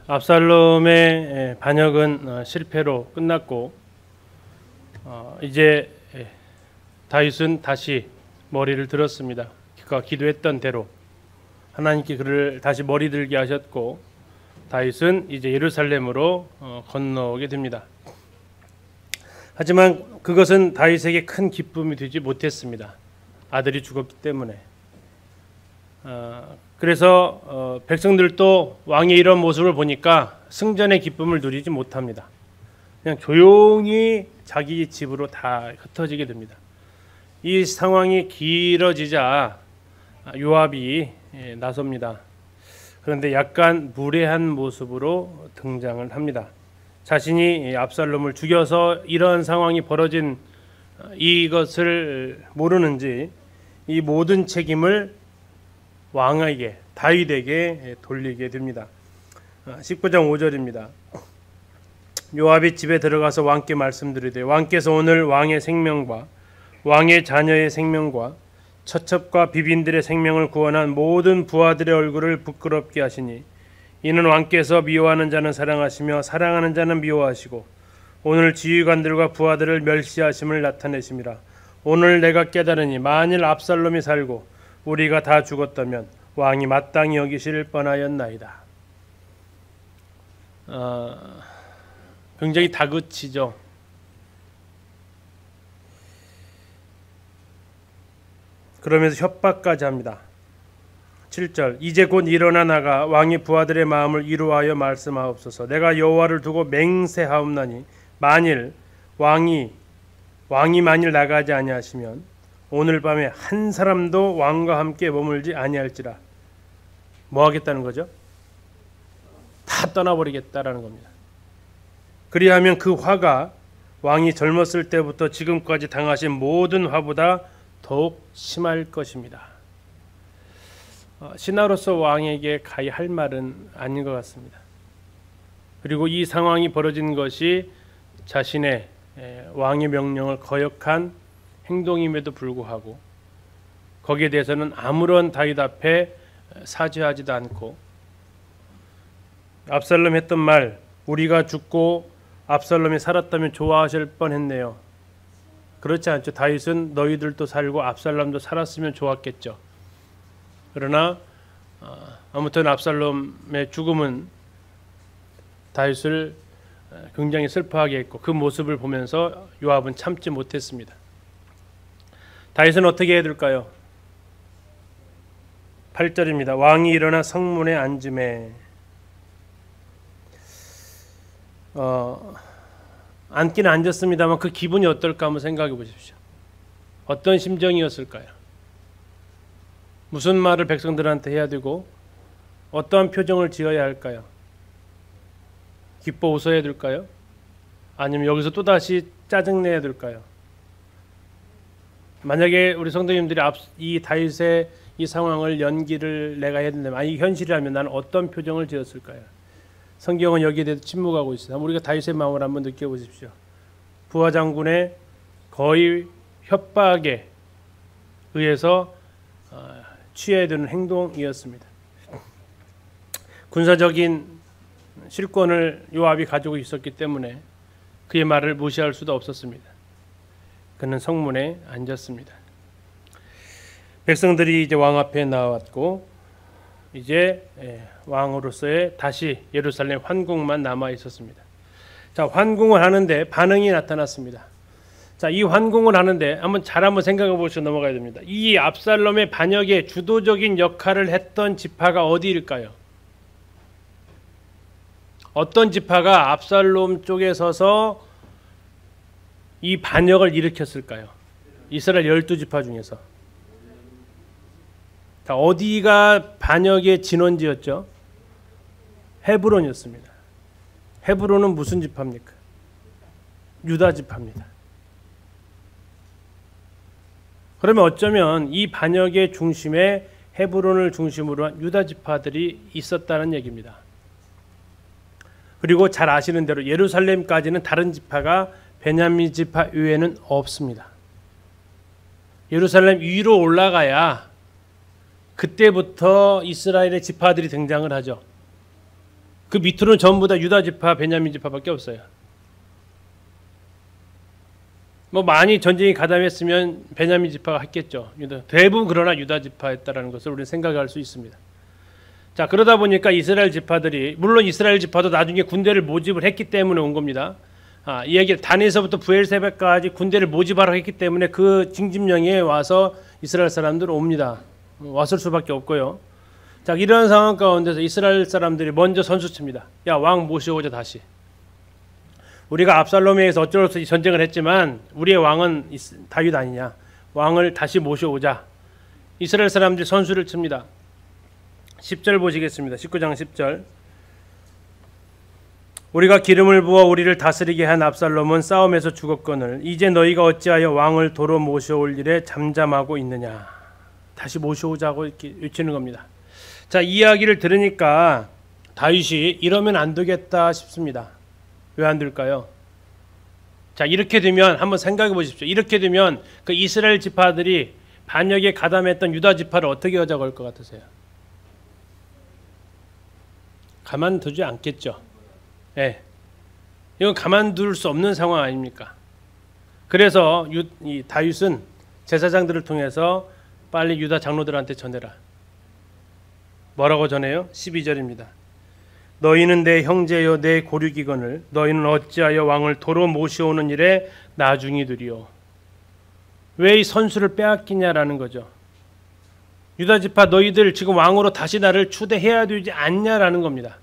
압살롬의 반역은 실패로 끝났고 이제 다윗은 다시 머리를 들었습니다. 그가 기도했던 대로 하나님께 그를 다시 머리 들게 하셨고 다윗은 이제 예루살렘으로 건너오게 됩니다. 하지만 그것은 다윗에게 큰 기쁨이 되지 못했습니다. 아들이 죽었기 때문에. 그래서 백성들도 왕의 이런 모습을 보니까 승전의 기쁨을 누리지 못합니다. 그냥 조용히 자기 집으로 다 흩어지게 됩니다. 이 상황이 길어지자 요압이 나섭니다. 그런데 약간 무례한 모습으로 등장을 합니다. 자신이 압살롬을 죽여서 이런 상황이 벌어진 이것을 모르는지 이 모든 책임을 왕에게 다윗에게 돌리게 됩니다. 19장 5절입니다. 요압이 집에 들어가서 왕께 말씀드리되 왕께서 오늘 왕의 생명과 왕의 자녀의 생명과 처첩과 비빈들의 생명을 구원한 모든 부하들의 얼굴을 부끄럽게 하시니 이는 왕께서 미워하는 자는 사랑하시며 사랑하는 자는 미워하시고 오늘 지휘관들과 부하들을 멸시하심을 나타내심이라. 오늘 내가 깨달으니 만일 압살롬이 살고 우리가 다 죽었다면 왕이 마땅히 여기실 뻔하였나이다. 굉장히 다그치죠. 그러면서 협박까지 합니다. 7절 이제 곧 일어나 나가 왕의 부하들의 마음을 이루하여 말씀하옵소서. 내가 여호와를 두고 맹세하옵나니 만일 왕이 만일 나가지 아니하시면 오늘 밤에 한 사람도 왕과 함께 머물지 아니할지라. 뭐 하겠다는 거죠? 다 떠나버리겠다라는 겁니다. 그리하면 그 화가 왕이 젊었을 때부터 지금까지 당하신 모든 화보다 더욱 심할 것입니다. 신하로서 왕에게 가히 할 말은 아닌 것 같습니다. 그리고 이 상황이 벌어진 것이 자신의 왕의 명령을 거역한 행동임에도 불구하고 거기에 대해서는 아무런 다윗 앞에 사죄하지도 않고 압살롬 했던 말 우리가 죽고 압살롬이 살았다면 좋아하실 뻔했네요. 그렇지 않죠. 다윗은 너희들도 살고 압살롬도 살았으면 좋았겠죠. 그러나 아무튼 압살롬의 죽음은 다윗을 굉장히 슬퍼하게 했고 그 모습을 보면서 요압은 참지 못했습니다. 다윗은 어떻게 해야 될까요? 8절입니다. 왕이 일어나 성문에 앉음에 앉기는 앉았습니다만 그 기분이 어떨까 한번 생각해 보십시오. 어떤 심정이었을까요? 무슨 말을 백성들한테 해야 되고 어떠한 표정을 지어야 할까요? 기뻐 웃어야 될까요? 아니면 여기서 또다시 짜증내야 될까요? 만약에 우리 성도님들이 이 다윗의 이 상황을 연기를 내가 해야 된다면 아니 현실이라면 나는 어떤 표정을 지었을까요? 성경은 여기에 대해서 침묵하고 있어요. 우리가 다윗의 마음을 한번 느껴보십시오. 부하 장군의 거의 협박에 의해서 취해야 되는 행동이었습니다. 군사적인 실권을 요압이 가지고 있었기 때문에 그의 말을 무시할 수도 없었습니다. 그는 성문에 앉았습니다. 백성들이 이제 왕 앞에 나왔고 이제 왕으로서의 다시 예루살렘 환궁만 남아 있었습니다. 자, 환궁을 하는데 반응이 나타났습니다. 자, 이 환궁을 하는데 한번 생각해 보시고 넘어가야 됩니다. 이 압살롬의 반역의 주도적인 역할을 했던 지파가 어디일까요? 어떤 지파가 압살롬 쪽에 서서 이 반역을 일으켰을까요? 이스라엘 12지파 중에서. 자, 어디가 반역의 진원지였죠? 헤브론이었습니다. 헤브론은 무슨 지파입니까? 유다 지파입니다. 그러면 어쩌면 이 반역의 중심에 헤브론을 중심으로 한 유다 지파들이 있었다는 얘기입니다. 그리고 잘 아시는 대로 예루살렘까지는 다른 지파가 베냐민 지파 외에는 없습니다. 예루살렘 위로 올라가야 그때부터 이스라엘의 지파들이 등장을 하죠. 그 밑으로는 전부 다 유다 지파, 베냐민 지파밖에 없어요. 뭐 많이 전쟁이 가담했으면 베냐민 지파가 했겠죠. 대부분 그러나 유다 지파였다라는 것을 우리는 생각할 수 있습니다. 자, 그러다 보니까 이스라엘 지파들이, 물론 이스라엘 지파도 나중에 군대를 모집을 했기 때문에 온 겁니다. 이 얘기를 단에서부터 브엘세바까지 군대를 모집하라 했기 때문에 그 징집령에 와서 이스라엘 사람들 옵니다. 왔을 수밖에 없고요. 자, 이런 상황 가운데서 이스라엘 사람들이 먼저 선수칩니다. 야, 왕 모셔오자 다시. 우리가 압살롬에 의해서 어쩔 수 없이 전쟁을 했지만 우리의 왕은 다윗 아니냐. 왕을 다시 모셔오자. 이스라엘 사람들이 선수를 칩니다. 10절 보시겠습니다. 19장 10절. 우리가 기름을 부어 우리를 다스리게 한 압살롬은 싸움에서 죽었거늘 이제 너희가 어찌하여 왕을 도로 모셔올 일에 잠잠하고 있느냐. 다시 모셔오자고 이렇게 외치는 겁니다. 자, 이 이야기를 들으니까 다윗이 이러면 안 되겠다 싶습니다. 왜 안 될까요? 자, 이렇게 되면 한번 생각해 보십시오. 이렇게 되면 그 이스라엘 지파들이 반역에 가담했던 유다 지파를 어떻게 하자고 할 것 같으세요? 가만두지 않겠죠. 예. 이건 가만둘 수 없는 상황 아닙니까? 그래서 이 다윗은 제사장들을 통해서 빨리 유다 장로들한테 전해라. 뭐라고 전해요? 12절입니다. 너희는 내 형제여 내 고륙이거늘 너희는 어찌하여 왕을 도로 모셔오는 일에 나중이 두리오. 왜 이 선수를 빼앗기냐라는 거죠. 유다 지파 너희들 지금 왕으로 다시 나를 추대해야 되지 않냐라는 겁니다.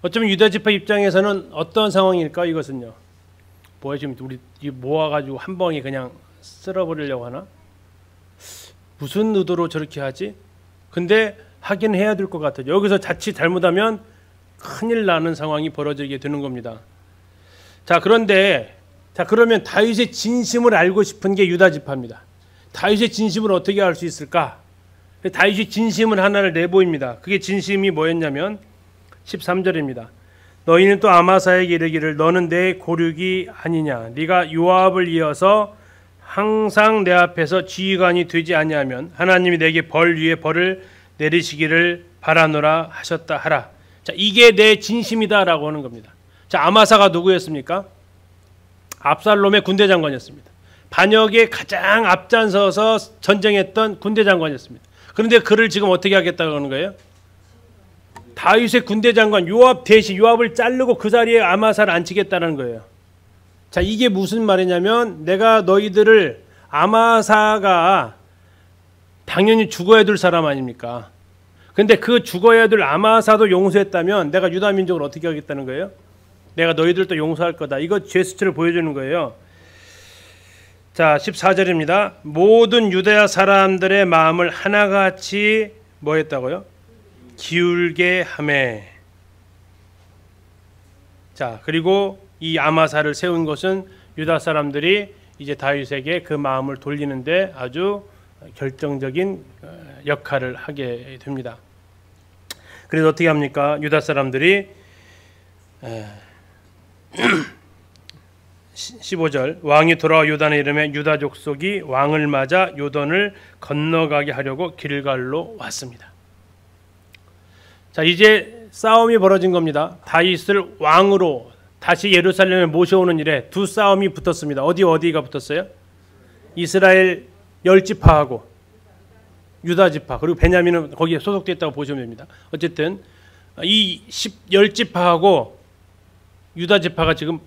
어쩌면 유다 지파 입장에서는 어떤 상황일까 이것은요. 뭐야 지금 우리 모아가지고 한 방에 그냥 쓸어버리려고 하나? 무슨 의도로 저렇게 하지? 근데 하긴 해야 될 것 같아요. 여기서 자칫 잘못하면 큰일 나는 상황이 벌어지게 되는 겁니다. 자, 그런데 그러면 다윗의 진심을 알고 싶은 게 유다 지파입니다. 다윗의 진심을 어떻게 알 수 있을까? 다윗이 진심을 하나를 내보입니다. 그게 진심이 뭐였냐면 13절입니다. 너희는 또 아마사에게 이르기를 너는 내 고륙이 아니냐. 네가 요압을 이어서 항상 내 앞에서 지휘관이 되지 아니하면 하나님이 내게 벌 위에 벌을 내리시기를 바라노라 하셨다 하라. 자, 이게 내 진심이다라고 하는 겁니다. 자, 아마사가 누구였습니까? 압살롬의 군대 장관이었습니다. 반역에 가장 앞장서서 전쟁했던 군대 장관이었습니다. 그런데 그를 지금 어떻게 하겠다고 하는 거예요? 다윗의 군대 장관 요압 대신 요압을 자르고 그 자리에 아마사를 앉히겠다는 거예요. 자, 이게 무슨 말이냐면 내가 너희들을 아마사가 당연히 죽어야 될 사람 아닙니까? 근데 그 죽어야 될 아마사도 용서했다면 내가 유다 민족을 어떻게 하겠다는 거예요? 내가 너희들도 용서할 거다. 이거 제스처를 보여주는 거예요. 자, 14절입니다. 모든 유다 사람들의 마음을 하나같이 뭐 했다고요? 기울게 하매. 자, 그리고 이 아마사를 세운 것은 유다 사람들이 이제 다윗에게 그 마음을 돌리는데 아주 결정적인 역할을 하게 됩니다. 그래서 어떻게 합니까? 유다 사람들이 15절 왕이 돌아와 요단에 이르매 유다 족속이 왕을 맞아 요단을 건너가게 하려고 길갈로 왔습니다. 자, 이제 싸움이 벌어진 겁니다. 다윗을 왕으로 다시 예루살렘에 모셔오는 일에 두 싸움이 붙었습니다. 어디가 붙었어요? 이스라엘 10지파하고 유다 지파 그리고 베냐민은 거기에 소속되어 있다고 보시면 됩니다. 어쨌든 이 10지파하고 유다 지파가 지금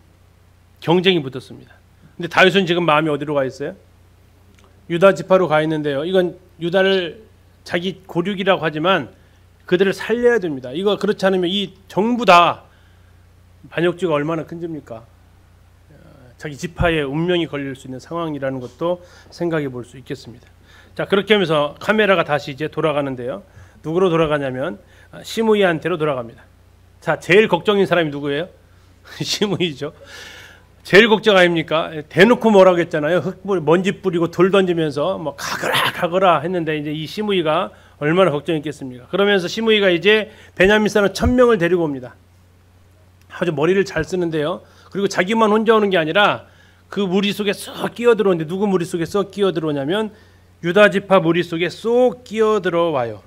경쟁이 붙었습니다. 근데 다윗은 지금 마음이 어디로 가 있어요? 유다 지파로 가 있는데요. 이건 유다를 자기 고륙이라고 하지만 그들을 살려야 됩니다. 이거 그렇지 않으면 이 전부 다 반역죄가 얼마나 큰 죄입니까? 자기 지파의 운명이 걸릴 수 있는 상황이라는 것도 생각해 볼 수 있겠습니다. 자, 그렇게 하면서 카메라가 다시 이제 돌아가는데요. 누구로 돌아가냐면 시므이한테로 돌아갑니다. 자, 제일 걱정인 사람이 누구예요? 시므이죠. 제일 걱정 아닙니까? 대놓고 뭐라고 했잖아요. 흙불 먼지 뿌리고 돌 던지면서 뭐 가거라 했는데 이제 이 시므이가 얼마나 걱정했겠습니까? 그러면서 시므이가 이제 베냐민 사람 1000명을 데리고 옵니다. 아주 머리를 잘 쓰는데요. 그리고 자기만 혼자 오는 게 아니라 그 무리 속에 쏙 끼어들어오는데 누구 무리 속에 쏙 끼어들어오냐면 유다 지파 무리 속에 쏙 끼어들어와요.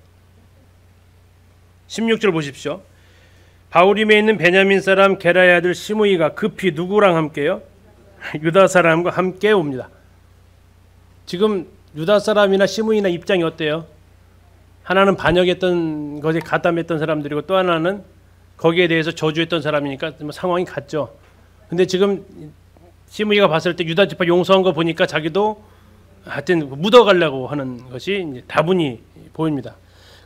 16절 보십시오. 바후림에 있는 베냐민 사람 게라의 아들 시므이가 급히 누구랑 함께요? 유다 사람과 함께 옵니다. 지금 유다 사람이나 시므이나 입장이 어때요? 하나는 반역했던 것에 가담했던 사람들이고 또 하나는 거기에 대해서 저주했던 사람이니까 상황이 같죠. 근데 지금 시므이가 봤을 때 유다 지파 용서한 거 보니까 자기도 하여튼 묻어가려고 하는 것이 이제 다분히 보입니다.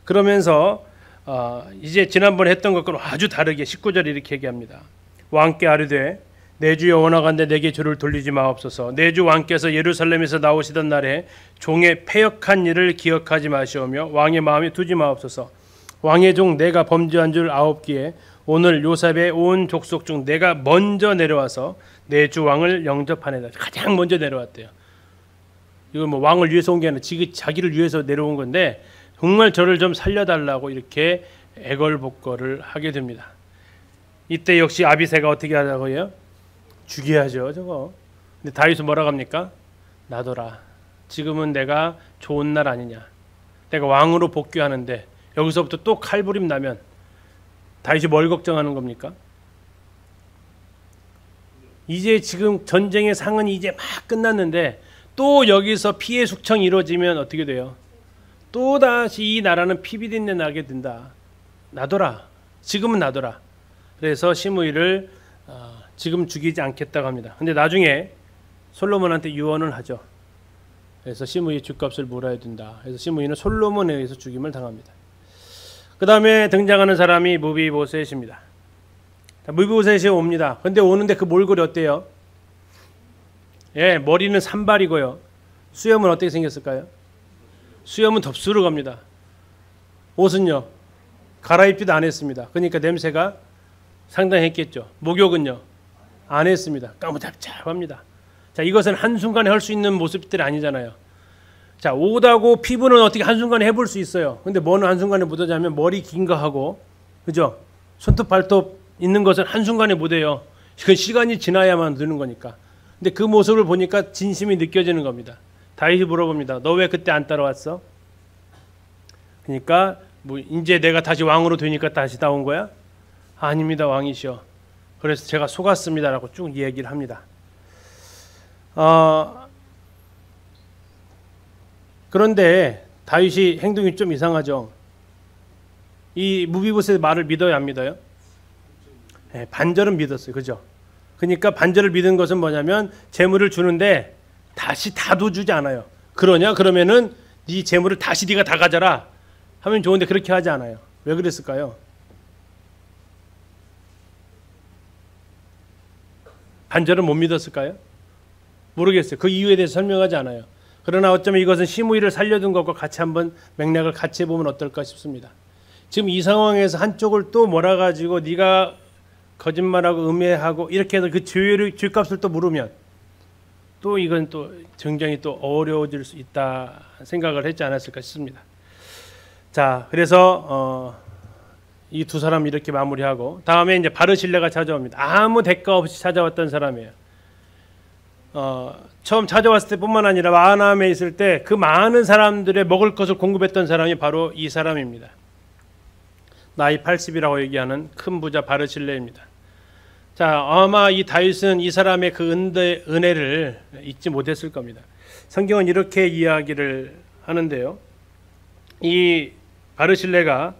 그러면서 이제 지난번에 했던 것과 아주 다르게 19절에 이렇게 얘기합니다. 왕께 아뢰되 내 주 여호와간데 내게 주를 돌리지 마옵소서. 내 주 왕께서 예루살렘에서 나오시던 날에 종의 패역한 일을 기억하지 마시오며 왕의 마음에 두지 마옵소서. 왕의 종 내가 범죄한 줄 아옵기에 오늘 요셉의 온 족속 중 내가 먼저 내려와서 내 주 왕을 영접하네다. 가장 먼저 내려왔대요. 이건 뭐 왕을 위해서 온 게 아니라 자기를 위해서 내려온 건데 정말 저를 좀 살려달라고 이렇게 애걸복걸을 하게 됩니다. 이때 역시 아비새가 어떻게 하자고 해요? 죽여야죠 저거. 근데 다윗은 뭐라고 합니까? 놔둬라. 지금은 내가 좋은 날 아니냐. 내가 왕으로 복귀하는데 여기서부터 또 칼부림 나면 다윗이 뭘 걱정하는 겁니까? 이제 지금 전쟁의 상흔이 이제 막 끝났는데 또 여기서 피해 숙청이 이루어지면 어떻게 돼요? 또 다시 이 나라는 피비린내 나게 된다. 놔둬라. 지금은 놔둬라. 그래서 시므이를 지금 죽이지 않겠다고 합니다. 근데 나중에 솔로몬한테 유언을 하죠. 그래서 시므이 죗값을 물어야 된다. 그래서 시므이는 솔로몬에 의해서 죽임을 당합니다. 그 다음에 등장하는 사람이 무비보셋입니다. 무비보셋이 옵니다. 근데 오는데 그 몰골이 어때요? 예, 머리는 산발이고요. 수염은 어떻게 생겼을까요? 수염은 덥수룩 합니다. 옷은요? 갈아입지도 안 했습니다. 그러니까 냄새가 상당히 했겠죠. 목욕은요? 안 했습니다. 까무잡잡합니다. 자, 이것은 한순간에 할 수 있는 모습들이 아니잖아요. 자, 옷하고 피부는 어떻게 한순간에 해볼 수 있어요. 근데 뭐는 한순간에 못하자면 머리 긴 거 하고, 그죠? 손톱 발톱 있는 것은 한순간에 못해요. 이건 시간이 지나야만 되는 거니까. 근데 그 모습을 보니까 진심이 느껴지는 겁니다. 다윗이 물어봅니다. 너 왜 그때 안 따라왔어? 그러니까 뭐 이제 내가 다시 왕으로 되니까 다시 나온 거야? 아닙니다, 왕이시여. 그래서 제가 속았습니다라고 쭉 얘기를 합니다. 그런데 다윗이 행동이 좀 이상하죠. 이 무비보셋의 말을 믿어야 안 믿어요? 네, 반절은 믿었어요. 그죠? 그러니까 반절을 믿은 것은 뭐냐면 재물을 주는데 다시 다도 주지 않아요. 그러냐? 그러면은 네 재물을 다시 네가 다 가져라 하면 좋은데 그렇게 하지 않아요. 왜 그랬을까요? 반절은 못 믿었을까요? 모르겠어요. 그 이유에 대해서 설명하지 않아요. 그러나 어쩌면 이것은 시므이를 살려둔 것과 같이 한번 맥락을 같이 해보면 어떨까 싶습니다. 지금 이 상황에서 한쪽을 또 몰아가지고 네가 거짓말하고 음해하고 이렇게 해서 그 죗값을 또 물으면 또 이건 또 굉장히 또 어려워질 수 있다 생각을 했지 않았을까 싶습니다. 자, 그래서 이 두 사람 이렇게 마무리하고 다음에 이제 바르실레가 찾아옵니다. 아무 대가 없이 찾아왔던 사람이에요. 처음 찾아왔을 때뿐만 아니라 마하나임에 있을 때 그 많은 사람들의 먹을 것을 공급했던 사람이 바로 이 사람입니다. 나이 80이라고 얘기하는 큰 부자 바르실레입니다. 자, 아마 이 다윗은 이 사람의 그 은혜를 잊지 못했을 겁니다. 성경은 이렇게 이야기를 하는데요. 이 바르실레가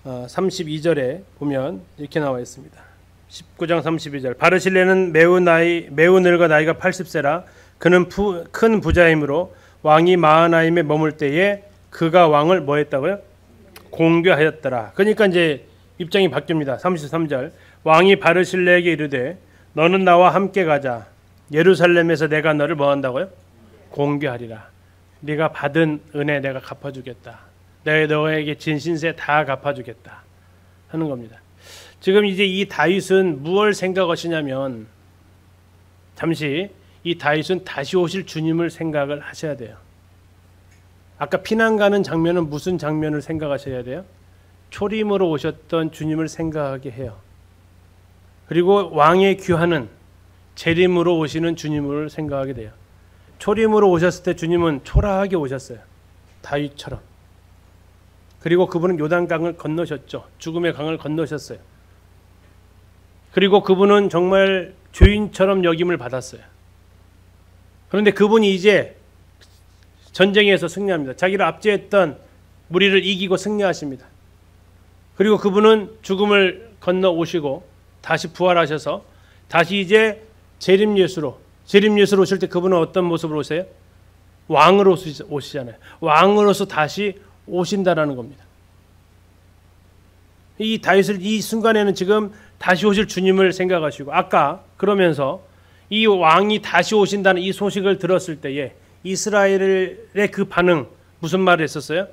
32절에 보면 이렇게 나와 있습니다. 19장 32절. 바르실레는 매우 늙어 나이가 80세라 그는 큰 부자이므로 왕이 마하나임에 머물 때에 그가 왕을 뭐 했다고요? 공개하였더라. 그러니까 이제 입장이 바뀝니다. 33절. 왕이 바르실레에게 이르되 너는 나와 함께 가자. 예루살렘에서 내가 너를 뭐 한다고요? 공개하리라. 네가 받은 은혜 내가 갚아주겠다. 내가 너에게 진 신세 다 갚아주겠다 하는 겁니다. 지금 이제 이 다윗은 무엇을 생각하시냐면 잠시 이 다윗은 다시 오실 주님을 생각을 하셔야 돼요. 아까 피난 가는 장면은 무슨 장면을 생각하셔야 돼요? 초림으로 오셨던 주님을 생각하게 해요. 그리고 왕의 귀환은 재림으로 오시는 주님을 생각하게 돼요. 초림으로 오셨을 때 주님은 초라하게 오셨어요. 다윗처럼. 그리고 그분은 요단강을 건너셨죠. 죽음의 강을 건너셨어요. 그리고 그분은 정말 주인처럼 여김을 받았어요. 그런데 그분이 이제 전쟁에서 승리합니다. 자기를 압제했던 무리를 이기고 승리하십니다. 그리고 그분은 죽음을 건너 오시고 다시 부활하셔서 다시 이제 재림예수로 오실 때 그분은 어떤 모습으로 오세요? 왕으로 오시잖아요. 왕으로서 다시 오신다라는 겁니다. 이 다윗을 이 순간에는 지금 다시 오실 주님을 생각하시고, 아까 그러면서 이 왕이 다시 오신다는 이 소식을 들었을 때에 이스라엘의 그 반응, 무슨 말을 했었어요?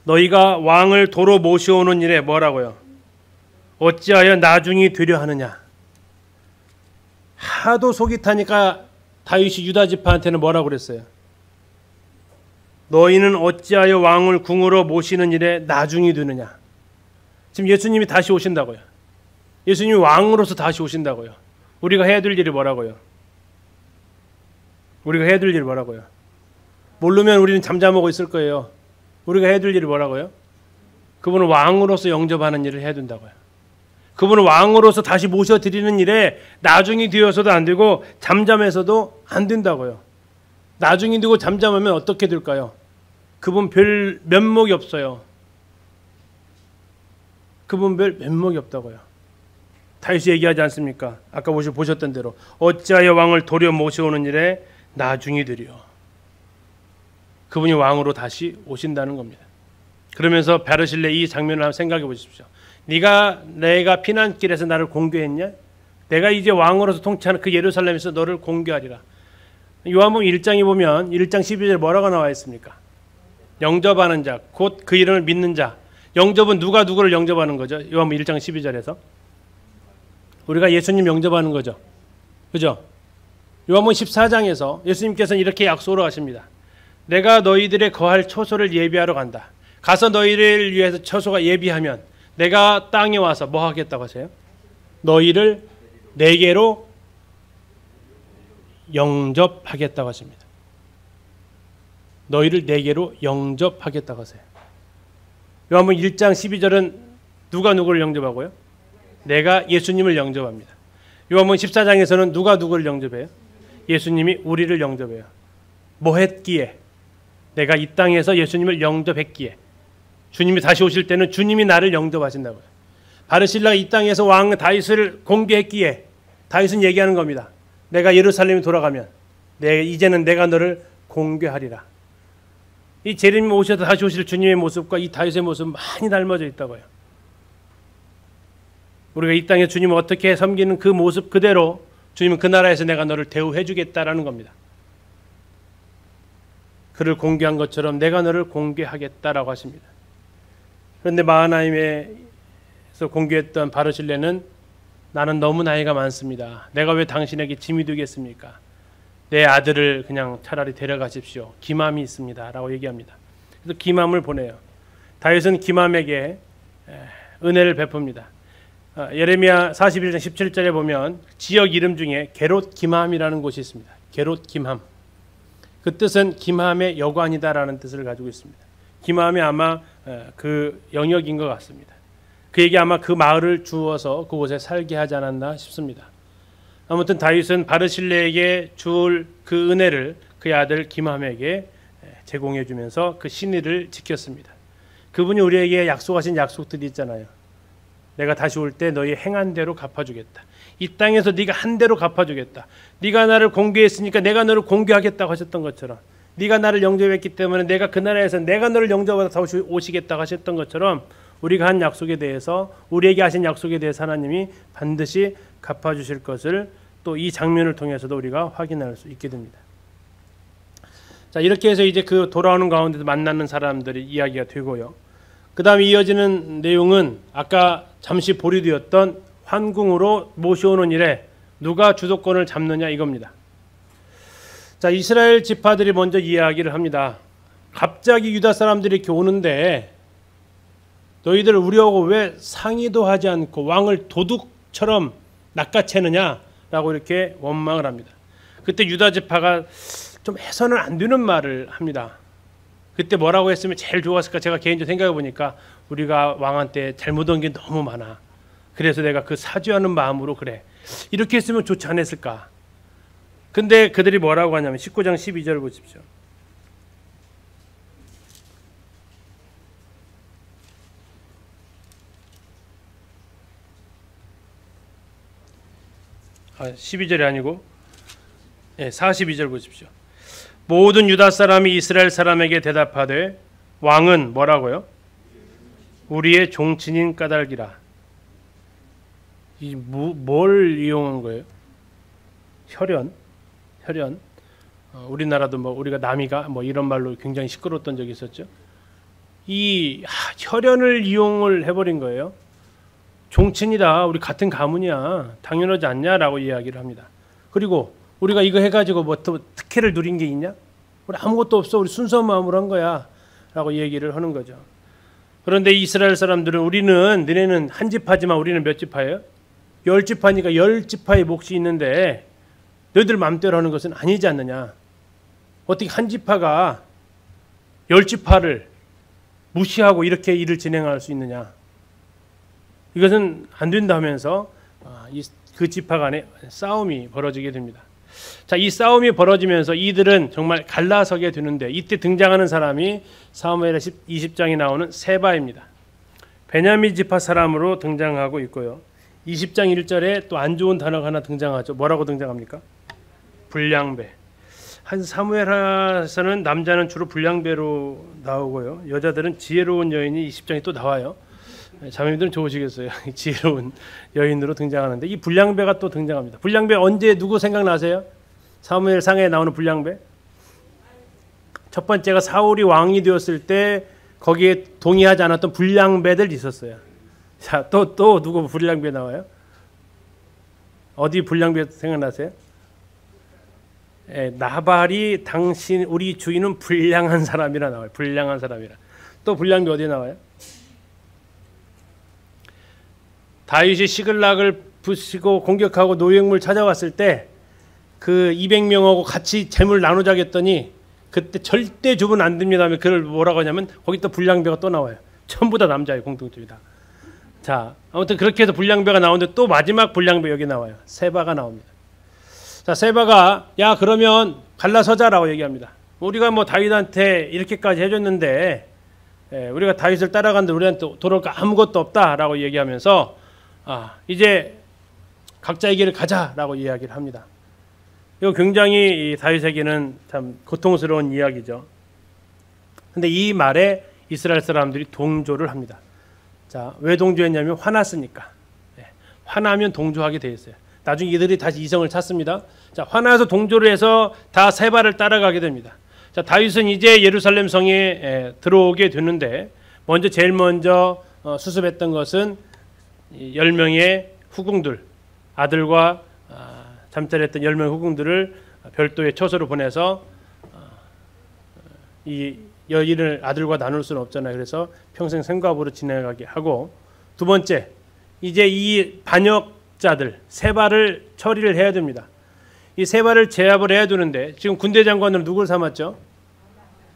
너희가 왕을 도로 모셔오는 일에 뭐라고요? 어찌하여 나중이 되려 하느냐. 하도 속이 타니까 다윗이 유다 지파한테는 뭐라고 그랬어요? 너희는 어찌하여 왕을 궁으로 모시는 일에 나중이 되느냐. 지금 예수님이 다시 오신다고요. 예수님이 왕으로서 다시 오신다고요. 우리가 해야 될 일이 뭐라고요? 우리가 해야 될 일이 뭐라고요? 모르면 우리는 잠잠하고 있을 거예요. 우리가 해야 될 일이 뭐라고요? 그분을 왕으로서 영접하는 일을 해야 된다고요. 그분을 왕으로서 다시 모셔드리는 일에 나중이 되어서도 안 되고 잠잠해서도 안 된다고요. 나중이 되고 잠잠하면 어떻게 될까요? 그분 별 면목이 없어요. 그분 별 면목이 없다고요. 다윗이 얘기하지 않습니까? 아까 보셨던 대로 어찌하여 왕을 도려 모셔오는 일에 나중이 되리요. 그분이 왕으로 다시 오신다는 겁니다. 그러면서 바르실레 이 장면을 한번 생각해 보십시오. 내가 피난길에서 나를 공개했냐? 내가 이제 왕으로서 통치하는 그 예루살렘에서 너를 공개하리라. 요한복음 1장에 보면 1장 12절에 뭐라고 나와 있습니까? 영접하는 자, 곧 그 이름을 믿는 자. 영접은 누가 누구를 영접하는 거죠? 요한복음 1장 12절에서 우리가 예수님 영접하는 거죠. 그죠? 요한복음 14장에서 예수님께서는 이렇게 약속을 하십니다. 내가 너희들의 거할 처소를 예비하러 간다. 가서 너희를 위해서 처소가 예비하면 내가 땅에 와서 뭐 하겠다고 하세요? 너희를 내게로 영접하겠다고 하십니다. 너희를 내게로 영접하겠다고 하세요. 요한복음 1장 12절은 누가 누구를 영접하고요? 내가 예수님을 영접합니다. 요한복음 14장에서는 누가 누구를 영접해요? 예수님이 우리를 영접해요. 뭐 했기에? 내가 이 땅에서 예수님을 영접했기에. 주님이 다시 오실 때는 주님이 나를 영접하신다고요. 바르실라가 이 땅에서 왕 다윗을 공개했기에 다윗은 얘기하는 겁니다. 내가 예루살렘에 돌아가면 이제는 내가 너를 공개하리라. 이 재림이 오셔서 다시 오실 주님의 모습과 이 다윗의 모습은 많이 닮아져 있다고요. 우리가 이 땅에 주님을 어떻게 섬기는 그 모습 그대로 주님은 그 나라에서 내가 너를 대우해 주겠다라는 겁니다. 그를 공개한 것처럼 내가 너를 공개하겠다라고 하십니다. 그런데 마하나임에서 공개했던 바르실레는 나는 너무 나이가 많습니다. 내가 왜 당신에게 짐이 되겠습니까? 내 아들을 그냥 차라리 데려가십시오. 기맘이 있습니다. 라고 얘기합니다. 그래서 기맘을 보내요. 다윗은 기맘에게 은혜를 베풉니다. 예레미야 41장 17절에 보면 지역 이름 중에 게롯 기맘이라는 곳이 있습니다. 게롯 기맘. 그 뜻은 김함의 여관이다라는 뜻을 가지고 있습니다. 김함이 아마 그 영역인 것 같습니다. 그에게 아마 그 마을을 주어서 그곳에 살게 하지 않았나 싶습니다. 아무튼 다윗은 바르실레에게 줄 그 은혜를 그의 아들 김함에게 제공해 주면서 그 신의를 지켰습니다. 그분이 우리에게 약속하신 약속들이 있잖아요. 내가 다시 올 때 너희 행한 대로 갚아주겠다. 이 땅에서 네가 한 대로 갚아주겠다. 네가 나를 공개했으니까 내가 너를 공개하겠다고 하셨던 것처럼, 네가 나를 영접했기 때문에 내가 그 나라에서 내가 너를 영접하러 다시 오시겠다고 하셨던 것처럼 우리가 한 약속에 대해서, 우리에게 하신 약속에 대해서 하나님이 반드시 갚아주실 것을 또 이 장면을 통해서도 우리가 확인할 수 있게 됩니다. 자, 이렇게 해서 이제 그 돌아오는 가운데서 만나는 사람들의 이야기가 되고요. 그 다음에 이어지는 내용은 아까 잠시 보류되었던 환궁으로 모셔오는 일에 누가 주도권을 잡느냐 이겁니다. 자, 이스라엘 지파들이 먼저 이야기를 합니다. 갑자기 유다 사람들이 이렇게 오는데 너희들 우리하고 왜 상의도 하지 않고 왕을 도둑처럼 낚아채느냐라고 이렇게 원망을 합니다. 그때 유다 지파가 좀 해서는 안 되는 말을 합니다. 그때 뭐라고 했으면 제일 좋았을까? 제가 개인적으로 생각해 보니까 우리가 왕한테 잘못한 게 너무 많아. 그래서 내가 그 사죄하는 마음으로 그래. 이렇게 했으면 좋지 않았을까. 근데 그들이 뭐라고 하냐면 19장 12절 보십시오. 아, 12절이 아니고 42절 보십시오. 모든 유다 사람이 이스라엘 사람에게 대답하되 왕은 뭐라고요? 우리의 종친인 까닭이라. 뭘 이용한 거예요? 혈연. 우리나라도 뭐 우리가 남이가 뭐 이런 말로 굉장히 시끄러웠던 적이 있었죠. 이 혈연을 이용을 해버린 거예요. 종친이다. 우리 같은 가문이야. 당연하지 않냐라고 이야기를 합니다. 그리고 우리가 이거 해가지고 뭐 특혜를 누린 게 있냐? 우리 아무것도 없어. 우리 순수한 마음으로 한 거야. 라고 얘기를 하는 거죠. 그런데 이스라엘 사람들은 우리는 너네는 한 지파지만 우리는 몇 지파예요? 10지파니까 10지파의 몫이 있는데 너희들 마음대로 하는 것은 아니지 않느냐. 어떻게 한 지파가 10지파를 무시하고 이렇게 일을 진행할 수 있느냐. 이것은 안 된다면서 그 지파 간에 싸움이 벌어지게 됩니다. 자, 이 싸움이 벌어지면서 이들은 정말 갈라서게 되는데 이때 등장하는 사람이 사무엘 20장에 나오는 세바입니다. 베냐민 지파 사람으로 등장하고 있고요. 20장 1절에 또 안 좋은 단어가 하나 등장하죠. 뭐라고 등장합니까? 불량배. 한 사무엘에서는 남자는 주로 불량배로 나오고요. 여자들은 지혜로운 여인이 20장에 또 나와요. 자매님들은 좋으시겠어요. 지혜로운 여인으로 등장하는데 이 불량배가 또 등장합니다. 불량배 언제 누구 생각나세요? 사무엘 상에 나오는 불량배. 첫 번째가 사울이 왕이 되었을 때 거기에 동의하지 않았던 불량배들 있었어요. 자, 또 누구 불량배 나와요? 어디 불량배 생각나세요? 나발이 당신 우리 주인은 불량한 사람이라 나와요. 불량한 사람이라. 또 불량배 어디 나와요? 다윗이 시글락을 부시고 공격하고 노획물 찾아왔을 때 그 200명하고 같이 재물 나누자겠더니 그때 절대 주면 안 됩니다 하면 그걸 뭐라고 하냐면 거기 또 불량배가 또 나와요. 전부 다 남자예요. 공통점이다. 자, 아무튼 그렇게 해서 불량배가 나오는데 또 마지막 불량배 여기 나와요. 세바가 나옵니다. 자, 세바가 야 그러면 갈라서자라고 얘기합니다. 우리가 뭐 다윗한테 이렇게까지 해줬는데 우리가 다윗을 따라갔는데 우리한테 돌아올 거 아무것도 없다라고 얘기하면서 이제 각자의 길을 가자라고 이야기를 합니다. 이거 굉장히 다윗에게는 참 고통스러운 이야기죠. 근데 이 말에 이스라엘 사람들이 동조를 합니다. 자, 왜 동조했냐면 화났으니까. 화나면 동조하게 돼 있어요. 나중에 이들이 다시 이성을 찾습니다. 자, 화나서 동조를 해서 다 세바를 따라가게 됩니다. 자, 다윗은 이제 예루살렘 성에 들어오게 되는데 제일 먼저 수습했던 것은 10명의 후궁들, 아들과 잠자리했던 10명의 후궁들을 별도의 처소로 보내서 이 여인을 아들과 나눌 수는 없잖아요. 그래서 평생 생과부로 지내가게 하고, 두 번째, 이제 이 반역자들 세바를 처리를 해야 됩니다. 이 세바를 제압을 해야 되는데 지금 군대 장관으로 누굴 삼았죠?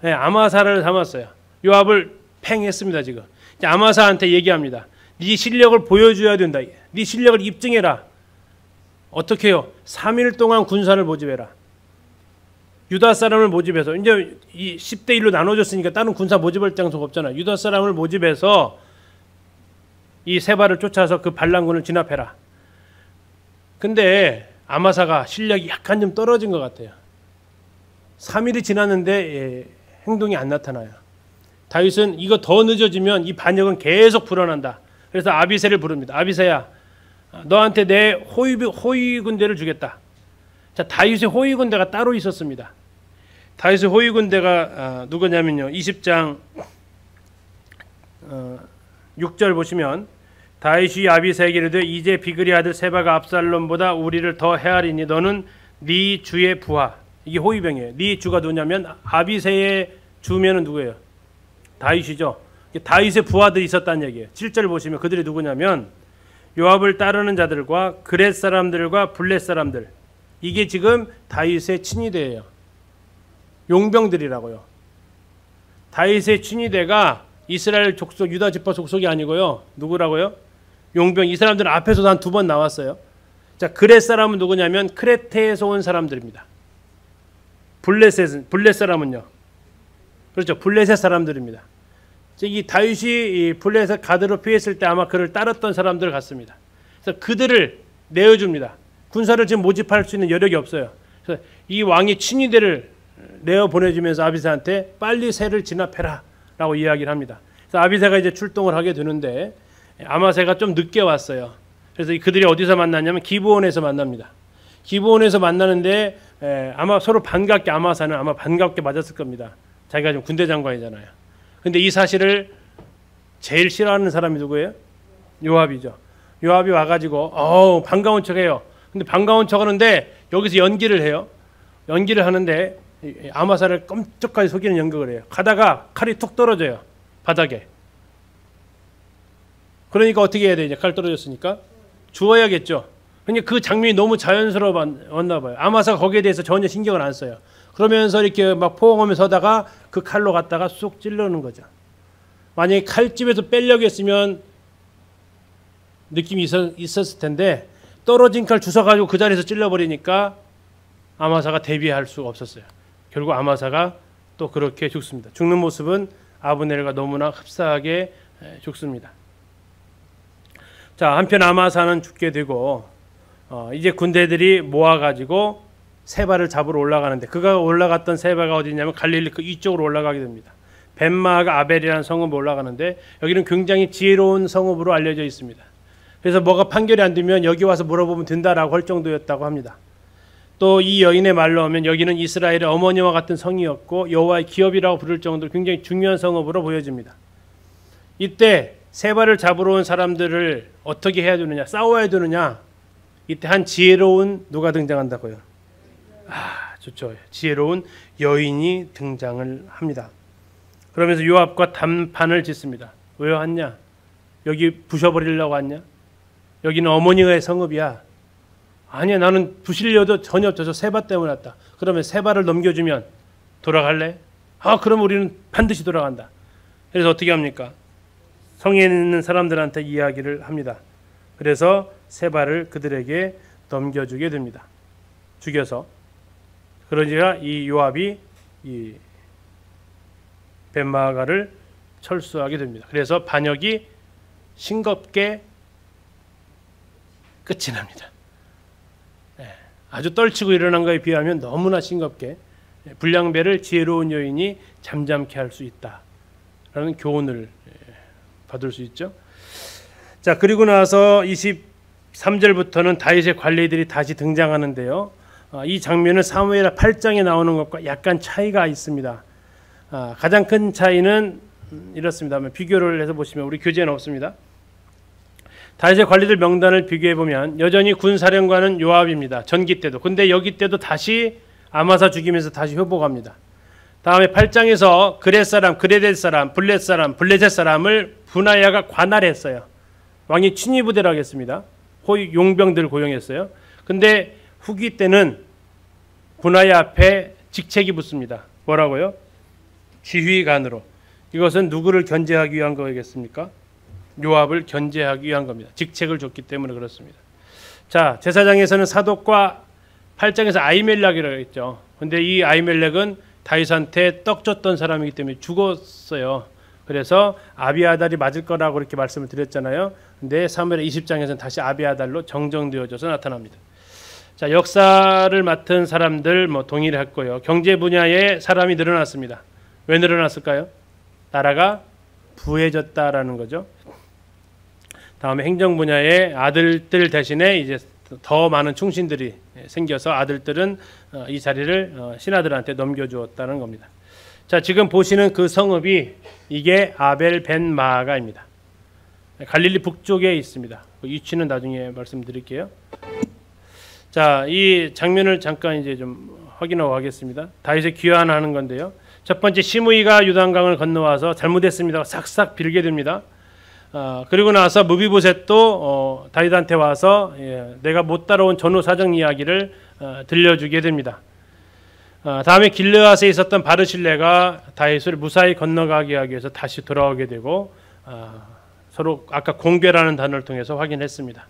네, 아마사를 삼았어요. 요압을 팽했습니다. 지금 아마사한테 얘기합니다. 네 실력을 보여줘야 된다. 네 실력을 입증해라. 어떻게 해요? 3일 동안 군사를 모집해라. 유다 사람을 모집해서 이제 이 10대 1로 나눠졌으니까 다른 군사 모집할 장소가 없잖아. 유다 사람을 모집해서 이 세바를 쫓아서 그 반란군을 진압해라. 근데 아마사가 실력이 약간 좀 떨어진 것 같아요. 3일이 지났는데 행동이 안 나타나요. 다윗은 이거 더 늦어지면 이 반역은 계속 불어난다. 그래서 아비새를 부릅니다. 아비새야, 너한테 내 호위 군대를 주겠다. 자, 다윗의 호위 군대가 따로 있었습니다. 다윗의 호위 군대가 누구냐면요. 20장 6절 보시면 다윗이 아비새에게 이르되 이제 비그리 아들 세바가 압살롬보다 우리를 더 헤아리니 너는 네 주의 부하. 이게 호위병이에요. 네 주가 누구냐면 아비새의 주면은 누구예요? 다윗이죠. 다윗의 부하들이 있었다는 얘기예요. 7절 보시면 그들이 누구냐면 요압을 따르는 자들과 그렛 사람들과 블렛 사람들. 이게 지금 다윗의 친위대예요. 용병들이라고요. 다윗의 친위대가 이스라엘 족속 유다 지파 족속이 아니고요. 누구라고요? 용병 이 사람들은 앞에서도 한 2번 나왔어요. 자, 그렛 사람은 누구냐면 크레테에서 온 사람들입니다. 블레셋 사람은요. 그렇죠. 블레셋 사람들입니다. 이 다윗이 이 블레셋 가드로 피했을 때 아마 그를 따랐던 사람들 같습니다. 그래서 그들을 내어줍니다. 군사를 지금 모집할 수 있는 여력이 없어요. 그래서 이 왕이 친위대를 내어 보내주면서 아비새한테 빨리 새를 진압해라 라고 이야기를 합니다. 그래서 아비새가 이제 출동을 하게 되는데 아마새가 좀 늦게 왔어요. 그래서 그들이 어디서 만났냐면 기브온에서 만납니다. 기브온에서 만나는데 아마 서로 반갑게 아마사는 아마 반갑게 맞았을 겁니다. 자기가 지금 군대 장관이잖아요. 근데 이 사실을 제일 싫어하는 사람이 누구예요? 요압이죠. 요압이 와가지고 반가운 척해요. 근데 반가운 척하는데 여기서 연기를 해요. 연기를 하는데 아마사를 끔찍하게 속이는 연극을 해요. 가다가 칼이 툭 떨어져요. 바닥에. 그러니까 어떻게 해야 되냐? 칼 떨어졌으니까 주워야겠죠. 그러니까 그 장면이 너무 자연스러웠나 봐요. 아마사가 거기에 대해서 전혀 신경을 안 써요. 그러면서 이렇게 막 포옹하면서 서다가 그 칼로 갖다가 쏙 찔러는 거죠. 만약에 칼집에서 빼려고 했으면 느낌이 있었을 텐데 떨어진 칼 주워가지고 그 자리에서 찔러버리니까 아마사가 대비할 수가 없었어요. 결국 아마사가 또 그렇게 죽습니다. 죽는 모습은 아브넬과 너무나 흡사하게 죽습니다. 자, 한편 아마사는 죽게 되고 이제 군대들이 모아가지고 세바를 잡으러 올라가는데 그가 올라갔던 세바가 어디냐면 갈릴리 그 이쪽으로 올라가게 됩니다. 벤마가 아벨이라는 성읍에 올라가는데 여기는 굉장히 지혜로운 성읍으로 알려져 있습니다. 그래서 뭐가 판결이 안 되면 여기 와서 물어보면 된다라고 할 정도였다고 합니다. 또 이 여인의 말로 하면 여기는 이스라엘의 어머니와 같은 성이었고 여호와의 기업이라고 부를 정도로 굉장히 중요한 성읍으로 보여집니다. 이때 세바를 잡으러 온 사람들을 어떻게 해야 되느냐, 싸워야 되느냐, 이때 한 지혜로운 누가 등장한다고요? 좋죠. 지혜로운 여인이 등장을 합니다. 그러면서 요압과 담판을 짓습니다. 왜 왔냐? 여기 부셔버리려고 왔냐? 여기는 어머니의 성읍이야. 아니야, 나는 부실려도 전혀 없어서 세바 때문에 왔다. 그러면 세바를 넘겨주면 돌아갈래? 그럼 우리는 반드시 돌아간다. 그래서 어떻게 합니까? 성에 있는 사람들한테 이야기를 합니다. 그래서 세바를 그들에게 넘겨주게 됩니다. 죽여서. 그러니까 이 요압이 이 벤마가를 철수하게 됩니다. 그래서 반역이 싱겁게 끝이 납니다. 아주 떨치고 일어난 것에 비하면 너무나 싱겁게 불량배를 지혜로운 여인이 잠잠케 할 수 있다라는 교훈을 받을 수 있죠. 자, 그리고 나서 23절부터는 다윗의 관리들이 다시 등장하는데요. 이 장면은 사무엘 8장에 나오는 것과 약간 차이가 있습니다. 가장 큰 차이는 이렇습니다. 비교를 해서 보시면 우리 교재에는 없습니다. 다윗의 관리들 명단을 비교해 보면 여전히 군사령관은 요압입니다. 전기 때도. 근데 여기 때도 다시 아마사 죽이면서 다시 회복합니다. 다음에 8장에서 그렛 사람, 그레델 사람, 블레셋 사람을 분하야가 관할했어요. 왕이 친위 부대라고 했습니다. 용병들을 고용했어요. 근데 후기 때는 분하야 앞에 직책이 붙습니다. 뭐라고요? 지휘관으로. 이것은 누구를 견제하기 위한 거겠습니까? 요압을 견제하기 위한 겁니다. 직책을 줬기 때문에 그렇습니다. 자, 제사장에서는 사독과 8장에서 아히멜렉이라고 했죠. 근데 이 아히멜렉은 다윗한테 떡 줬던 사람이기 때문에 죽었어요. 그래서 아비아달이 맞을 거라고 이렇게 말씀을 드렸잖아요. 근데 사무엘 20장에서는 다시 아비아달로 정정되어져서 나타납니다. 자, 역사를 맡은 사람들 동일했고요. 경제 분야에 사람이 늘어났습니다. 왜 늘어났을까요? 나라가 부해졌다라는 거죠. 다음에 행정 분야에 아들들 대신에 이제 더 많은 충신들이 생겨서 아들들은 이 자리를 신하들한테 넘겨주었다는 겁니다. 자, 지금 보시는 그 성읍이 이게 아벨 벤 마아가입니다. 갈릴리 북쪽에 있습니다. 그 위치는 나중에 말씀드릴게요. 자, 이 장면을 잠깐 이제 좀 확인하고 가겠습니다. 다윗의 귀환하는 건데요. 첫 번째, 시므이가 요단강을 건너와서 잘못했습니다. 싹싹 빌게 됩니다. 그리고 나서 무비보셋도 다윗한테 와서 내가 못 따라온 전후 사정 이야기를 들려주게 됩니다. 다음에 길르앗에 있었던 바르실레가 다윗을 무사히 건너가게 하기 위해서 다시 돌아오게 되고 서로 아까 공개라는 단어를 통해서 확인했습니다.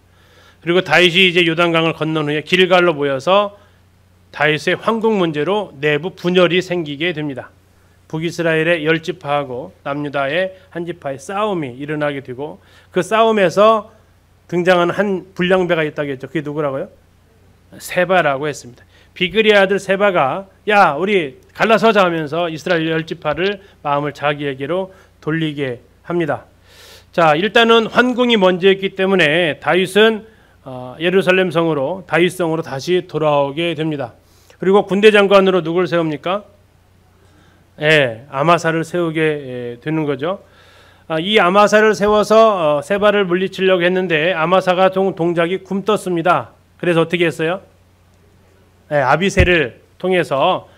그리고 다윗이 이제 요단강을 건넌 후에 길갈로 모여서 다윗의 황국 문제로 내부 분열이 생기게 됩니다. 북이스라엘의 10지파하고 남유다의 한 지파의 싸움이 일어나게 되고 그 싸움에서 등장하는 한 불량배가 있다고 했죠. 그게 누구라고요? 세바라고 했습니다. 비그리의 아들 세바가 야 우리 갈라서자 하면서 이스라엘 10지파를 마음을 자기에게로 돌리게 합니다. 자, 일단은 환궁이 먼저였기 때문에 다윗은 예루살렘 성으로 다윗성으로 다시 돌아오게 됩니다. 그리고 군대 장관으로 누굴 세웁니까? 아마사를 세우게 되는 거죠. 이 아마사를 세워서 세바를 물리치려고 했는데 아마사가 동작이 굼떴습니다. 그래서 어떻게 했어요? 아비새를 통해서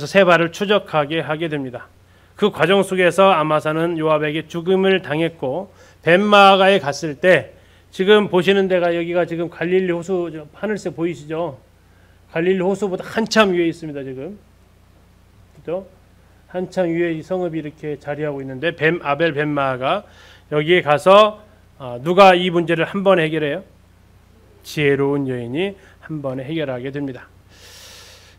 세바를 추적하게 하게 됩니다. 그 과정 속에서 아마사는 요압에게 죽음을 당했고 벤마가에 갔을 때 지금 보시는 데가 여기가 지금 갈릴리 호수 하늘색 보이시죠? 갈릴리 호수보다 한참 위에 있습니다. 지금 그죠? 한참 위에 이 성읍이 이렇게 자리하고 있는데 아벨 벤마가 여기에 가서 누가 이 문제를 한 번에 해결해요? 지혜로운 여인이 한 번에 해결하게 됩니다.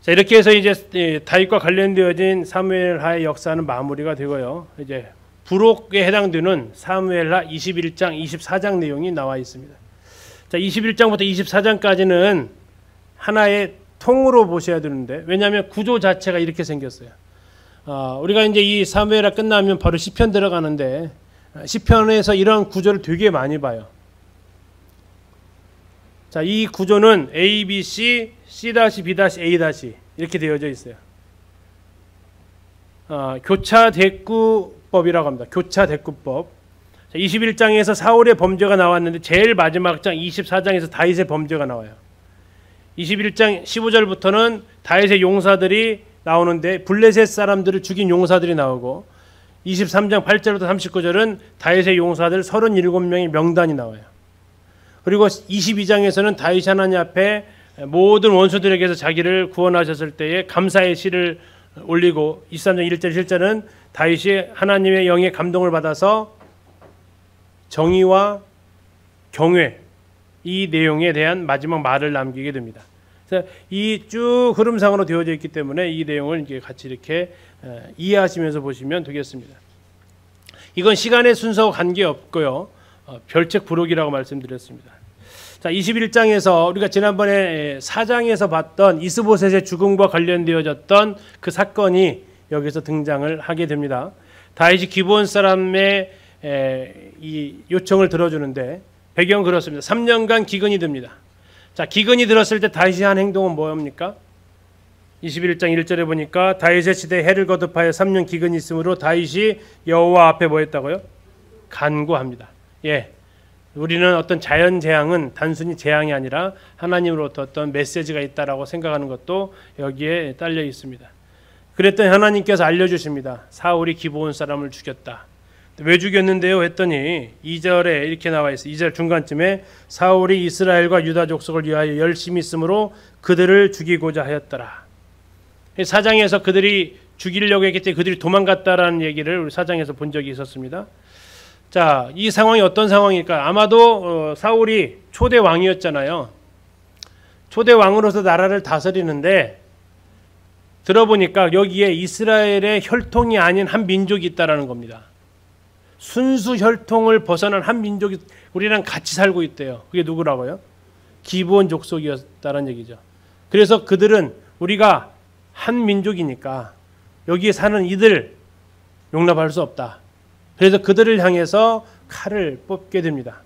자, 이렇게 해서 이제 다윗과 관련되어진 사무엘하의 역사는 마무리가 되고요. 이제 부록에 해당되는 사무엘하 21장, 24장 내용이 나와 있습니다. 자, 21장부터 24장까지는 하나의 통으로 보셔야 되는데 왜냐하면 구조 자체가 이렇게 생겼어요. 우리가 이제 이 사무엘하 끝나면 바로 시편 들어가는데 시편에서 이런 구조를 되게 많이 봐요. 자, 이 구조는 A, B, C, C-B-A- 이렇게 되어져 있어요. 교차 대꾸법이라고 합니다. 교차 대꾸법. 21장에서 사울의 범죄가 나왔는데 제일 마지막 장 24장에서 다윗의 범죄가 나와요. 21장 15절부터는 다윗의 용사들이 나오는데 블레셋 사람들을 죽인 용사들이 나오고 23장 8절부터 39절은 다윗의 용사들 37명의 명단이 나와요. 그리고 22장에서는 다윗이 하나님 앞에 모든 원수들에게서 자기를 구원하셨을 때에 감사의 시를 올리고 23장 1절 7절은 다윗이 하나님의 영의 감동을 받아서 정의와 경외 이 내용에 대한 마지막 말을 남기게 됩니다. 그래서 이 쭉 흐름상으로 되어져 있기 때문에 이 내용을 이제 같이 이렇게 이해하시면서 보시면 되겠습니다. 이건 시간의 순서와 관계없고요. 별책 부록이라고 말씀드렸습니다. 자, 21장에서 우리가 지난번에 4장에서 봤던 이스보셋의 죽음과 관련되어졌던 그 사건이 여기서 등장을 하게 됩니다. 다윗이 기브온 사람의 이 요청을 들어주는데 배경 그렇습니다. 3년간 기근이 듭니다. 자, 기근이 들었을 때 다윗이 한 행동은 뭐입니까? 21장 1절에 보니까 다윗의 시대에 해를 거듭하여 3년 기근이 있으므로 다윗이 여호와 앞에 뭐 했다고요? 간구합니다. 우리는 어떤 자연 재앙은 단순히 재앙이 아니라 하나님으로부터 어떤 메시지가 있다라고 생각하는 것도 여기에 딸려 있습니다. 그랬더니 하나님께서 알려주십니다. 사울이 기브온 사람을 죽였다. 왜 죽였는데요? 했더니 2절에 이렇게 나와 있어요. 2절 중간쯤에 사울이 이스라엘과 유다 족속을 위하여 열심히 있으므로 그들을 죽이고자 하였더라. 4장에서 그들이 죽이려고 했기 때문에 그들이 도망갔다라는 얘기를 우리 4장에서 본 적이 있었습니다. 자, 이 상황이 어떤 상황일까? 아마도 사울이 초대 왕이었잖아요. 초대 왕으로서 나라를 다스리는데 들어보니까 여기에 이스라엘의 혈통이 아닌 한 민족이 있다라는 겁니다. 순수 혈통을 벗어난 한 민족이 우리랑 같이 살고 있대요. 그게 누구라고요? 기브온 족속이었다는 얘기죠. 그래서 그들은 우리가 한 민족이니까 여기에 사는 이들 용납할 수 없다. 그래서 그들을 향해서 칼을 뽑게 됩니다.